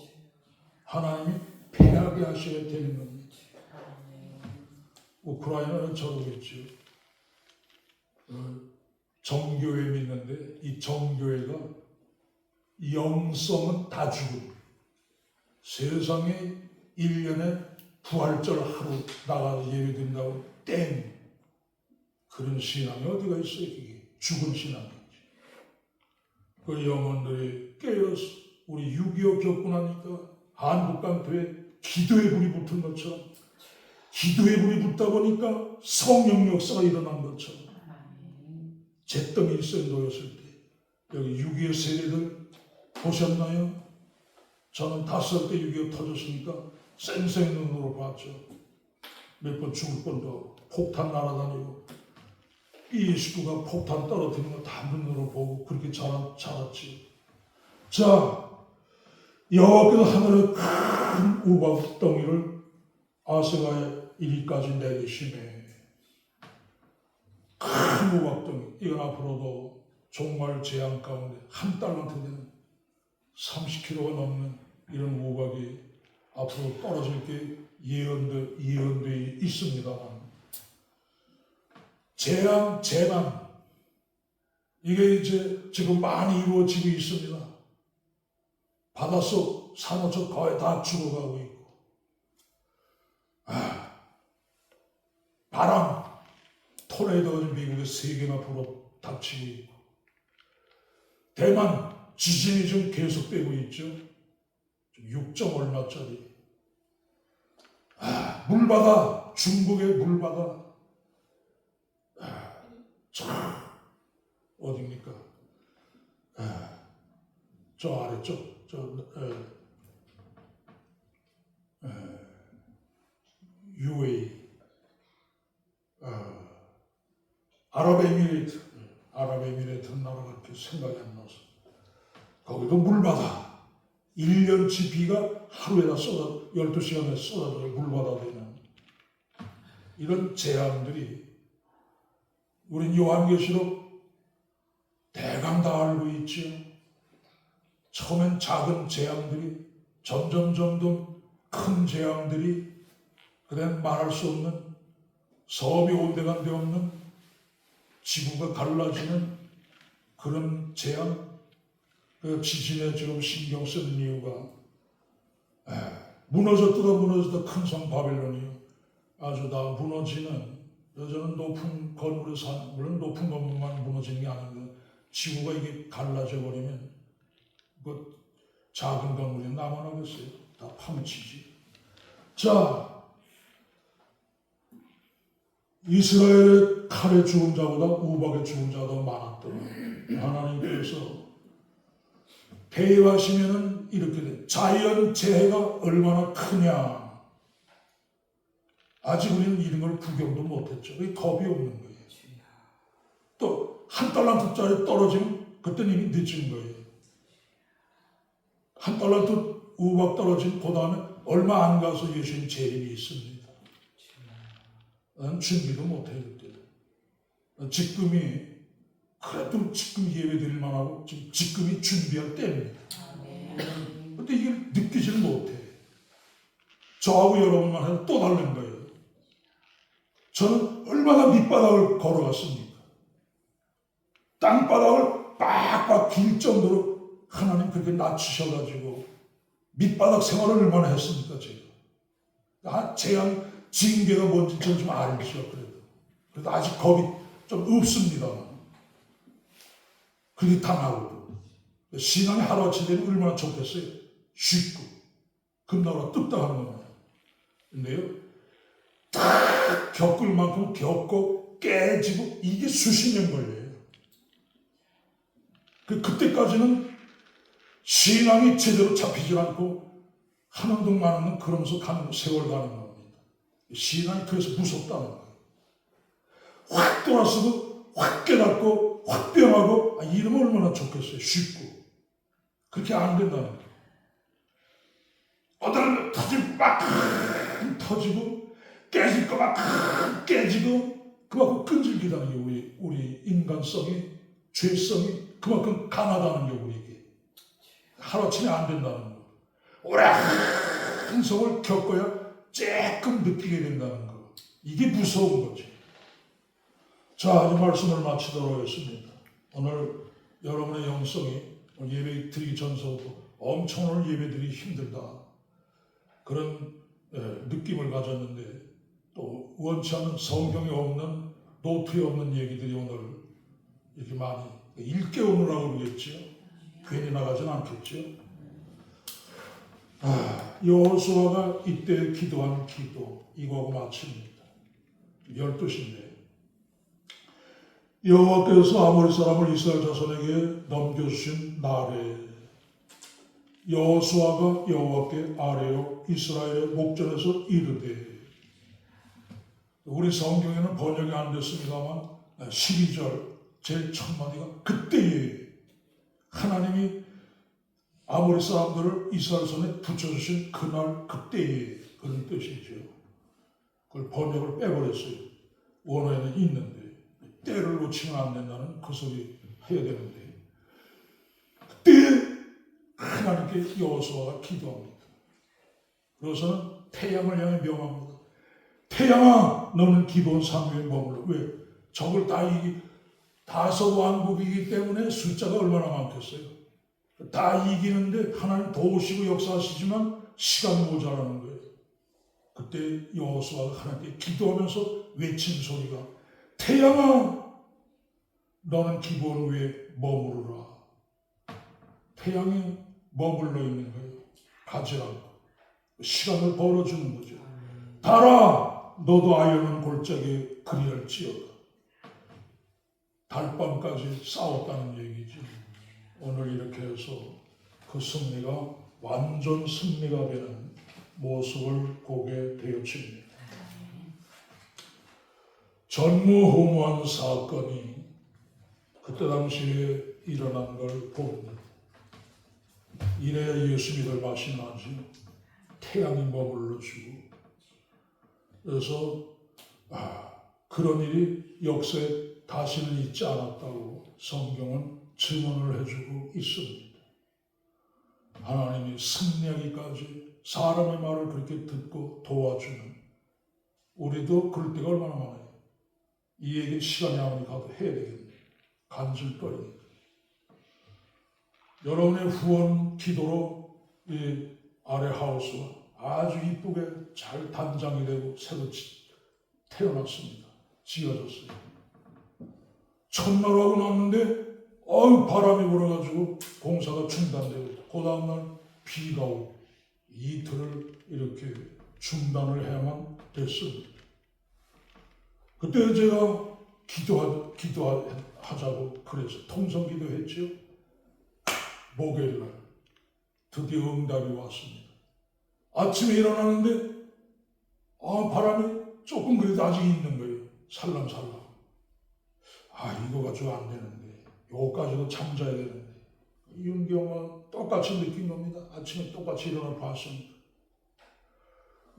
하나님이 패하게 하셔야 되는 겁니다. 우크라이나는 저러겠죠. 정교회 믿는데 이 정교회가 영성은 다 죽음. 세상에 1년에 부활절 하루 나가서 예배드린다고 땡. 그런 신앙이 어디가 있어요? 그게 죽은 신앙이지. 그 영혼들이 깨어서 우리 6.25 겪고 나니까 한국강교회 기도의 불이 붙은 것처럼 기도의 불이 붙다 보니까 성령 역사가 일어난 것처럼 잿더미 일선에 놓였을 때 여기 6.25 세대들 보셨나요? 저는 5살 때 6.25 터졌으니까 생생 눈으로 봤죠. 몇 번 죽을 뻔도 폭탄 날아다니고 이 식구가 폭탄 떨어뜨리는 거 다 눈으로 보고 그렇게 자랐지. 자, 여호와께서 하늘의 큰 우박 덩이를 아세가에 이리까지 내리시네. 큰 우박 덩이. 이건 앞으로도 종말 재앙 가운데 한 달란트 되는 30kg가 넘는 이런 우박이 앞으로 떨어질 게 예언되어 있습니다만, 재앙, 재난, 이게 이제 지금 많이 이루어지고 있습니다. 바닷속 산호초 거의 다 죽어가고 있고, 바람, 토네이도가 미국에 3개나 불어 닥치고 있고, 대만 지진이 좀 계속되고 있죠. 6점 얼마짜리. 물바다, 중국의 물바다. 어디입니까? 저 아래쪽, UAE, 아랍에미레이트 나라가 이렇게 생각이 안 나서. 거기도 물바다. 1년치 비가 하루에다 12시간에 쏟아져 물바다 되는 이런 재앙들이 우린 요한계시록 대강 다 알고 있죠. 처음엔 작은 재앙들이 점점 큰 재앙들이 그다음 말할 수 없는 섬이 온데간데 없는 지구가 갈라지는 그런 재앙. 그 지진에 지금 신경 쓰는 이유가 무너졌다 큰 성 바벨론이요. 아주 다 무너지는 여전히 높은 건물에 산, 물론 높은 건물만 무너지는 게 아닌데 지구가 이게 갈라져 버리면 그 작은 건물이 남아나겠어요. 다 파묻히지. 자, 이스라엘의 칼에 죽은 자보다 우박에 죽은 자가 더 많았더니 하나님께서 대입하시면은 이렇게 돼. 자연 재해가 얼마나 크냐. 아직 우리는 이런 걸 구경도 못했죠. 겁이 없는 거예요. 또 한 달란트짜리 떨어지면 그때는 이미 늦은 거예요. 한 달란트 우박 떨어진 그 다음에 얼마 안 가서 예수님 재림이 있습니다. 난 준비도 못해요 그때. 지금이 그래도 지금 예배 드릴 만하고 지금이 준비할 때입니다. 근데 이게 느끼지를 못해. 저하고 여러분만 해도 또 다른 거예요. 저는 얼마나 밑바닥을 걸어갔습니까? 땅바닥을 빡빡 길 정도로 하나님 그렇게 낮추셔가지고 밑바닥 생활을 얼마나 했습니까 제가. 재앙 징계가 뭔지 저는 좀 알죠. 그래도 아직 겁이 좀 없습니다만 그게 당하고 신앙이 하루아침에 되면 얼마나 좋겠어요. 쉽고 금나라 뚝딱 하는 거예요. 근데요 다 겪을 만큼 겪고 깨지고 이게 수십 년 걸려요. 그때까지는 신앙이 제대로 잡히지 않고 한운동 많은 그러면서 가는 세월 가는 겁니다. 신앙이 그래서 무섭다는 거예요. 확 돌아서고 확 깨닫고 확 변하고 이러면 얼마나 좋겠어요. 쉽고 그렇게 안 된다는 거예요. 어떤 터지고 막 터지고 깨질 거 막 깨지고 그만큼 끈질기다는 게 우리 인간성이 죄성이 그만큼 강하다는 게 우리에게 하루아침에 안 된다는 거. 오랜 세월 겪어야 조금 느끼게 된다는 거. 이게 무서운 거지. 자, 이 말씀을 마치도록 하겠습니다. 오늘 여러분의 영성이 예배 드리기 전서부터 엄청 오늘 예배 드리기 힘들다. 그런 느낌을 가졌는데 또 원치 않는 성경에 없는 노트에 없는 얘기들이 오늘 이렇게 많이 일깨우느라고 그러겠죠. 괜히 나가진 않겠죠. 여호수아가 이때 기도한 기도 이거하고 마칩니다. 12시인데 여호와께서 아모리 사람을 이스라엘 자손에게 넘겨주신 날에 여호수아가 여호와께 아뢰어 이스라엘의 목전에서 이르되 우리 성경에는 번역이 안 됐습니다만 12절 제일 첫 마디가 그때에 하나님이 아모리 사람들을 이스라엘 손에 붙여주신 그날 그때에 그런 뜻이죠. 그걸 번역을 빼버렸어요. 원어에는 있는데 때를 놓치면 안 된다는 그 소리 해야 되는데 그때 하나님께 여호수아가 기도합니다. 그래서는 태양을 향해 명합니다. 태양아 너는 기브온 상류에 머물러. 왜? 적을 다섯 왕국이기 때문에 숫자가 얼마나 많겠어요. 다 이기는데 하나님 도우시고 역사하시지만 시간이 모자라는 거예요. 그때 여호수아가 하나님께 기도하면서 외친 소리가 태양아 너는 기브온 위에 머무르라. 태양이 머물러 있는 거예요. 가지 않고 시간을 벌어주는 거죠. 달아 너도 아연한 골짜기에 그리할지어다. 달밤까지 싸웠다는 얘기지. 오늘 이렇게 해서 그 승리가 완전 승리가 되는 모습을 보게 되었습니다. 전무후무한 사건이 그때 당시에 일어난 걸 봅니다. 이래야 예수 믿을 맛이 나지. 태양이 머물러주고. 그래서 그런 일이 역사에 다시는 있지 않았다고 성경은 증언을 해주고 있습니다. 하나님이 승리하기까지 사람의 말을 그렇게 듣고 도와주는 우리도 그럴 때가 얼마나 많아요. 이 얘기 시간이 아무리 가도 해야 되겠네. 간질거리니까. 여러분의 후원 기도로 이 아래 하우스가 아주 이쁘게 잘 단장이 되고 새로 태어났습니다. 지어졌어요. 첫날 하고 났는데 바람이 불어가지고 공사가 중단되고 그 다음날 비가 오고 이틀을 이렇게 중단을 해야만 됐습니다. 그때 제가 기도하자고 그래서 통성 기도했죠. 목요일날 드디어 응답이 왔습니다. 아침에 일어나는데 바람이 조금 그래도 아직 있는 거예요. 살랑살랑. 이거 가지고 안 되는데 요까지도 잠자야 되는데 윤경은 똑같이 느낀 겁니다. 아침에 똑같이 일어나 봤습니다.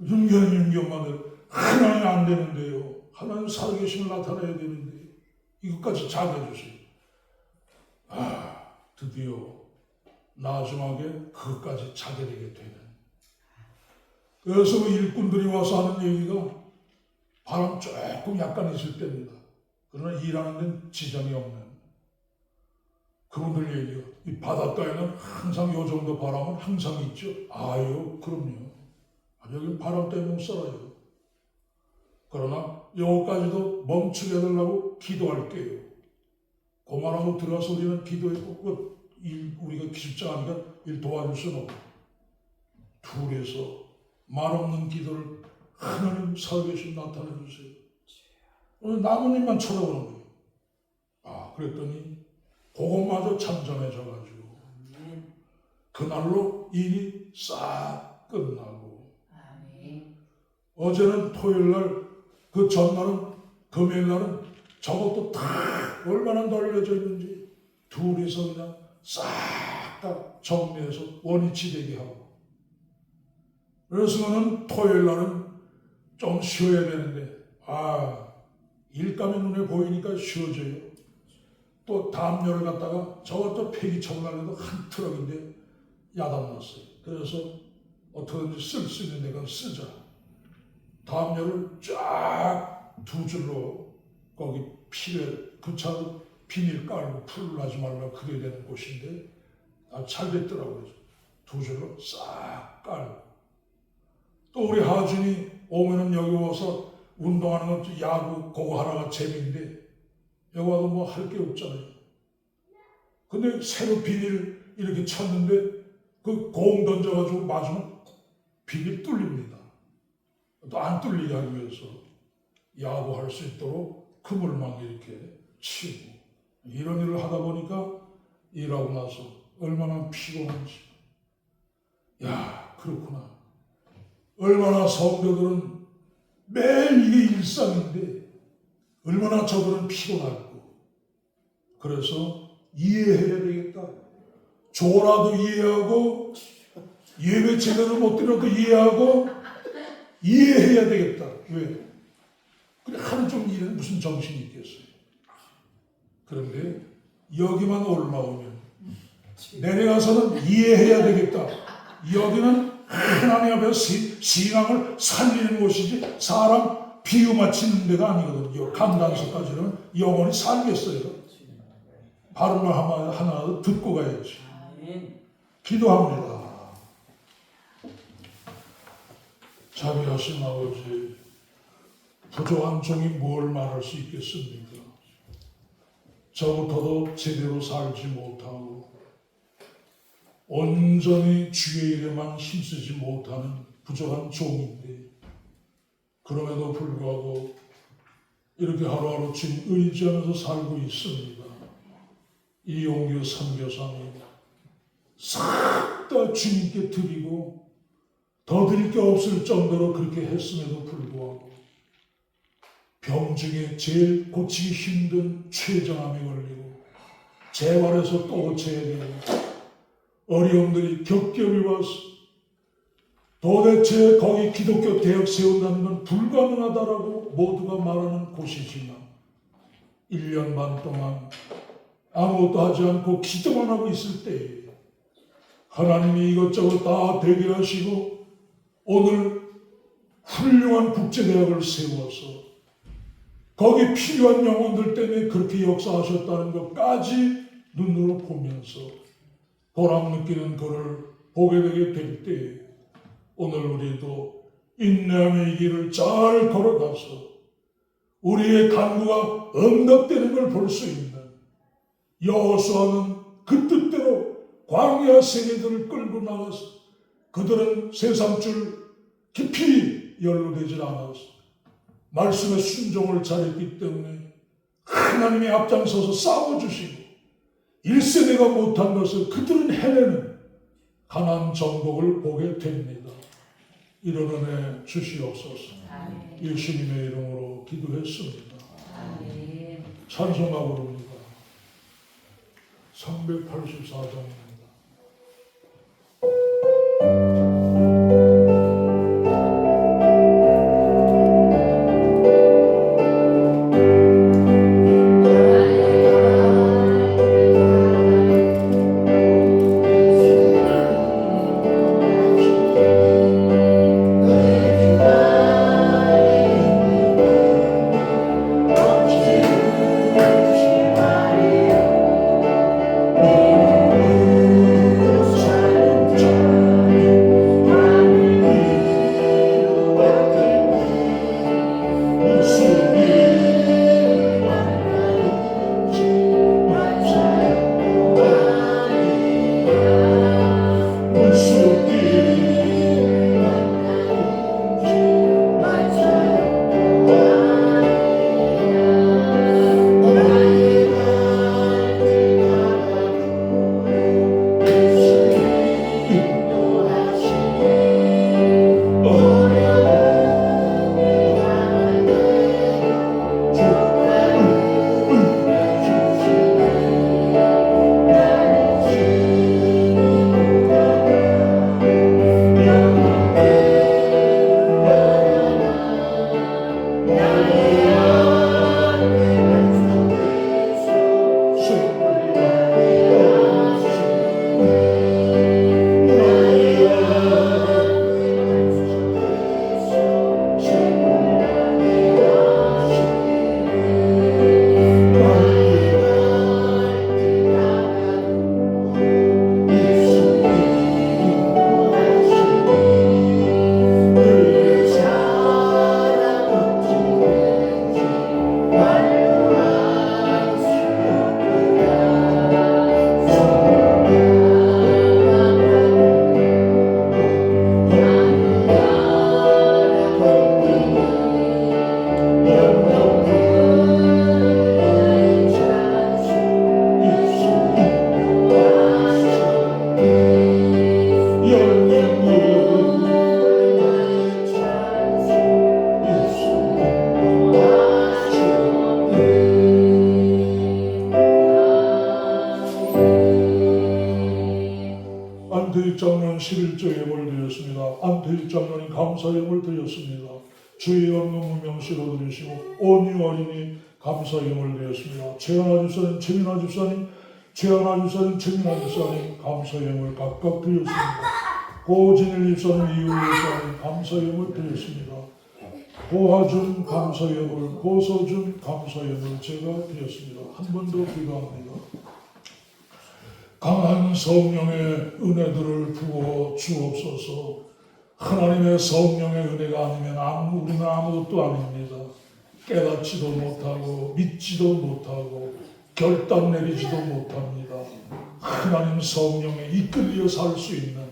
윤경만을 하나님 안 되는데요. 하나님 살아계심을 나타내야 되는데 이것까지 자게 해주세요. 드디어 나중하게 그것까지 자게 되게 되는. 그래서 일꾼들이 와서 하는 얘기가 바람 조금 약간 있을 때입니다. 그러나 일하는 데는 지장이 없는. 그분들 얘기가 이 바닷가에는 항상 요 정도 바람은 항상 있죠. 그럼요. 여기는 바람 때문에 못 살아요. 그러나 여기까지도 멈추게 해달라고 기도할게요. 그만하고 들어가서 우리는 기도했고 우리가 기술자니까 일 도와줄 수는 없고 둘이서 말없는 기도를 하나님 살아계신 나타내 주세요. 오늘 나무님만 쳐다보는 거예요. 그랬더니 그것마저 참전해져가지고 그날로 일이 싹 끝나고 어제는 토요일날 그 전날은 금요일날은 저것도 다 얼마나 널려져 있는지 둘이서 그냥 싹 다 정리해서 원위치 되게 하고 그래서는 토요일날은 좀 쉬어야 되는데 일감이 눈에 보이니까 쉬어져요. 또 다음날을 갖다가 저것도 폐기처분 하려도 한 트럭인데 야단났어요. 그래서 어떻게든지 쓸 수 있는 데가 쓰자. 다음날을 쫙 두 줄로 거기 그 차도 비닐 깔고 풀을 하지 말라고 그래야 되는 곳인데 잘 됐더라고요. 두 줄로 싹 깔고 또 우리 하준이 오면은 여기 와서 운동하는 건 야구 그거 하나가 재미인데 여기 와도 뭐 할 게 없잖아요. 근데 새로 비닐 이렇게 쳤는데 그 공 던져가지고 맞으면 비닐 뚫립니다. 또 안 뚫리게 하기 위해서 야구할 수 있도록 그물망 이렇게 치고 이런 일을 하다 보니까 일하고 나서 얼마나 피곤한지. 그렇구나. 얼마나 성도들은 매일 이게 일상인데 얼마나 저들은 피곤할고. 그래서 이해해야 되겠다. 조라도 이해하고 예배 제대로 못 드려도 이해하고 이해해야 되겠다. 왜? 그래 하루 종일 일에 무슨 정신이 있겠어요. 그런데 여기만 올라오면 내려가서는 이해해야 되겠다. 여기는 하나님 앞에서 신앙을 살리는 곳이지 사람 비유 맞히는 데가 아니거든요. 강단서까지는 영원히 살겠어요. 바른 말 하나 듣고 가야지. 기도합니다. 자비하신 아버지, 부족한 종이 뭘 말할 수 있겠습니까? 저부터도 제대로 살지 못하고 온전히 주의 일에만 힘쓰지 못하는 부족한 종인데 그럼에도 불구하고 이렇게 하루하루 주님 의지하면서 살고 있습니다. 이용규 선교사님 싹 다 주님께 드리고 더 드릴 게 없을 정도로 그렇게 했음에도 불구하고 병 중에 제일 고치기 힘든 췌장암에 걸리고 재활해서 또 고쳐야 되고 어려움들이 겹겹이 와서 도대체 거기 기독교 대학 세운다는 건 불가능하다라고 모두가 말하는 곳이지만 1년 반 동안 아무것도 하지 않고 기도만 하고 있을 때에 하나님이 이것저것 다 되게 하시고 오늘 훌륭한 국제대학을 세워서 거기 필요한 영혼들 때문에 그렇게 역사하셨다는 것까지 눈으로 보면서 보람 느끼는 그를 보게 되게 될 때 오늘 우리도 인내함의 길을 잘 걸어가서 우리의 간구가 응답되는 걸 볼 수 있는 여호수아는 그 뜻대로 광야 세계들을 끌고 나가서 그들은 세상줄 깊이 연루되질 않아서 말씀의 순종을 잘했기 때문에 하나님이 앞장서서 싸워주시고 1세대가 못한 것을 그들은 해내는 가나안 정복을 보게 됩니다. 이런 은혜 주시옵소서. 예수님의 이름으로 기도했습니다. 찬송하고 부릅니다. 384장입니다. 내 드렸습니다. 안태익 장로님 감사 예물 드렸습니다. 주의 영광 명시로 드리시고 온유 어린이 감사 예물 드렸습니다. 최하나 집사님, 최민아 집사님, 최하나 집사님, 최민아 집사님 감사 예물 각각 드렸습니다. 고진일 집사님, 이유 집사님 감사 예물 드렸습니다. 고하준 감사 예물, 고서준 감사 예물 제가 드렸습니다. 한 번 더 기도합니다. 강한 성령의 은혜들을 부어 주옵소서. 하나님의 성령의 은혜가 아니면 우리는 아무것도 아닙니다. 깨닫지도 못하고 믿지도 못하고 결단 내리지도 못합니다. 하나님 성령에 이끌려 살 수 있는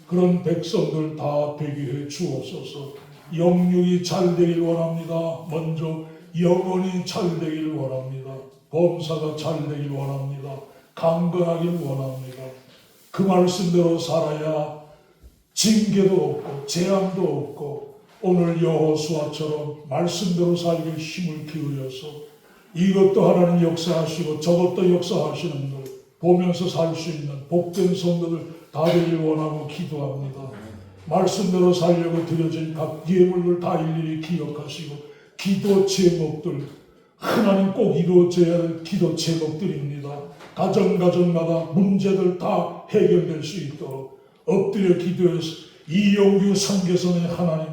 그런 백성들 다 되게 해 주옵소서. 영육이 잘 되길 원합니다. 먼저 영혼이 잘 되길 원합니다. 범사가 잘 되길 원합니다. 강건하길 원합니다. 그 말씀대로 살아야 징계도 없고 재앙도 없고 오늘 여호수아처럼 말씀대로 살기 힘을 기울여서 이것도 하나님 역사하시고 저것도 역사하시는 걸 보면서 살 수 있는 복된 성도들 다 되길 원하고 기도합니다. 말씀대로 살려고 드려진 각 예물들 다 일일이 기억하시고 기도 제목들 하나님 꼭 이루어져야 할 기도 제목들입니다. 가정마다 문제들 다 해결될 수 있도록 엎드려 기도해서 이용규 선교선의 하나님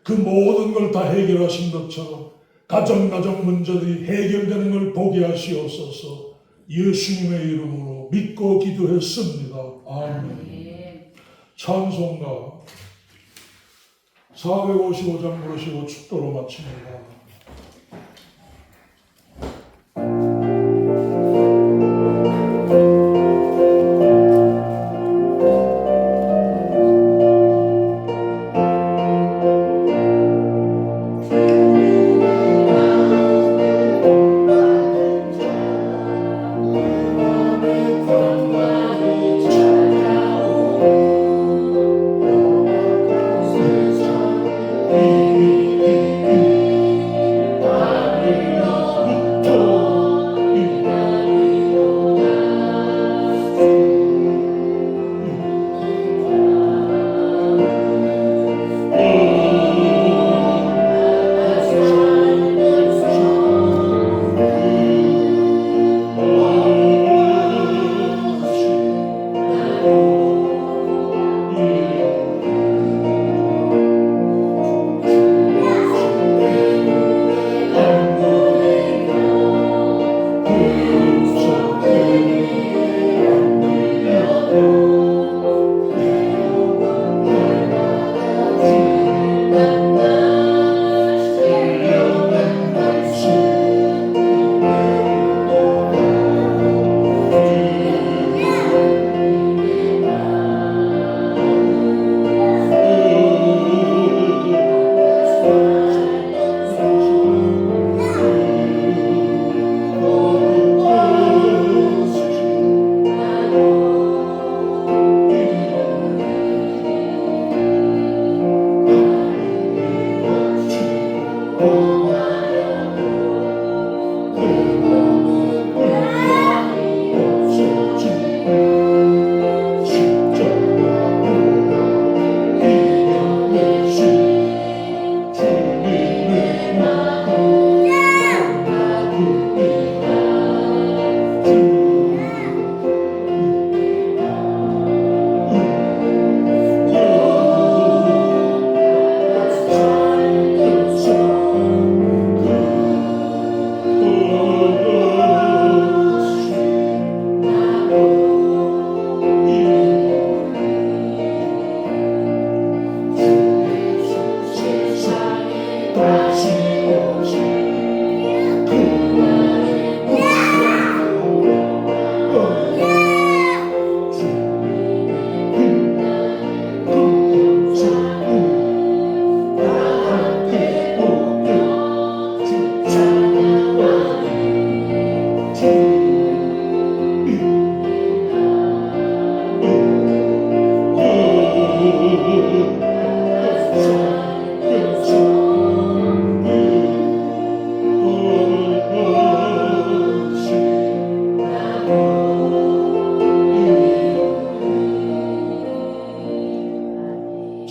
그 모든 걸 다 해결하신 것처럼 가정 문제들이 해결되는 걸 보게 하시옵소서. 예수님의 이름으로 믿고 기도했습니다. 아멘. 찬송가 455장 부르시고 축도로 마칩니다.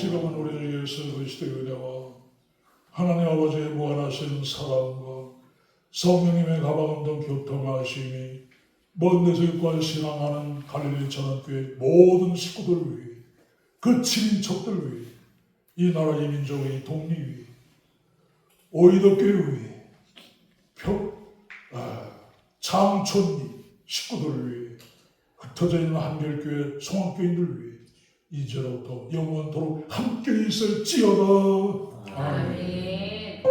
지금은 우리 예수 그리스도의 은혜와 하나님 아버지의 무한하신 사랑과 성령님의 가방없는 교통하심이 먼 데서 일과 신앙하는 갈릴리 전원교회 모든 식구들 위해 그 친인척들 위해 이 나라의 민족의 독립 위해 오이도교회 위해 장촌리 식구들 위해 흩어져 있는 한결교회 송학교인들 위해 이제로부터 영원토록 함께 있을지어다. 아멘.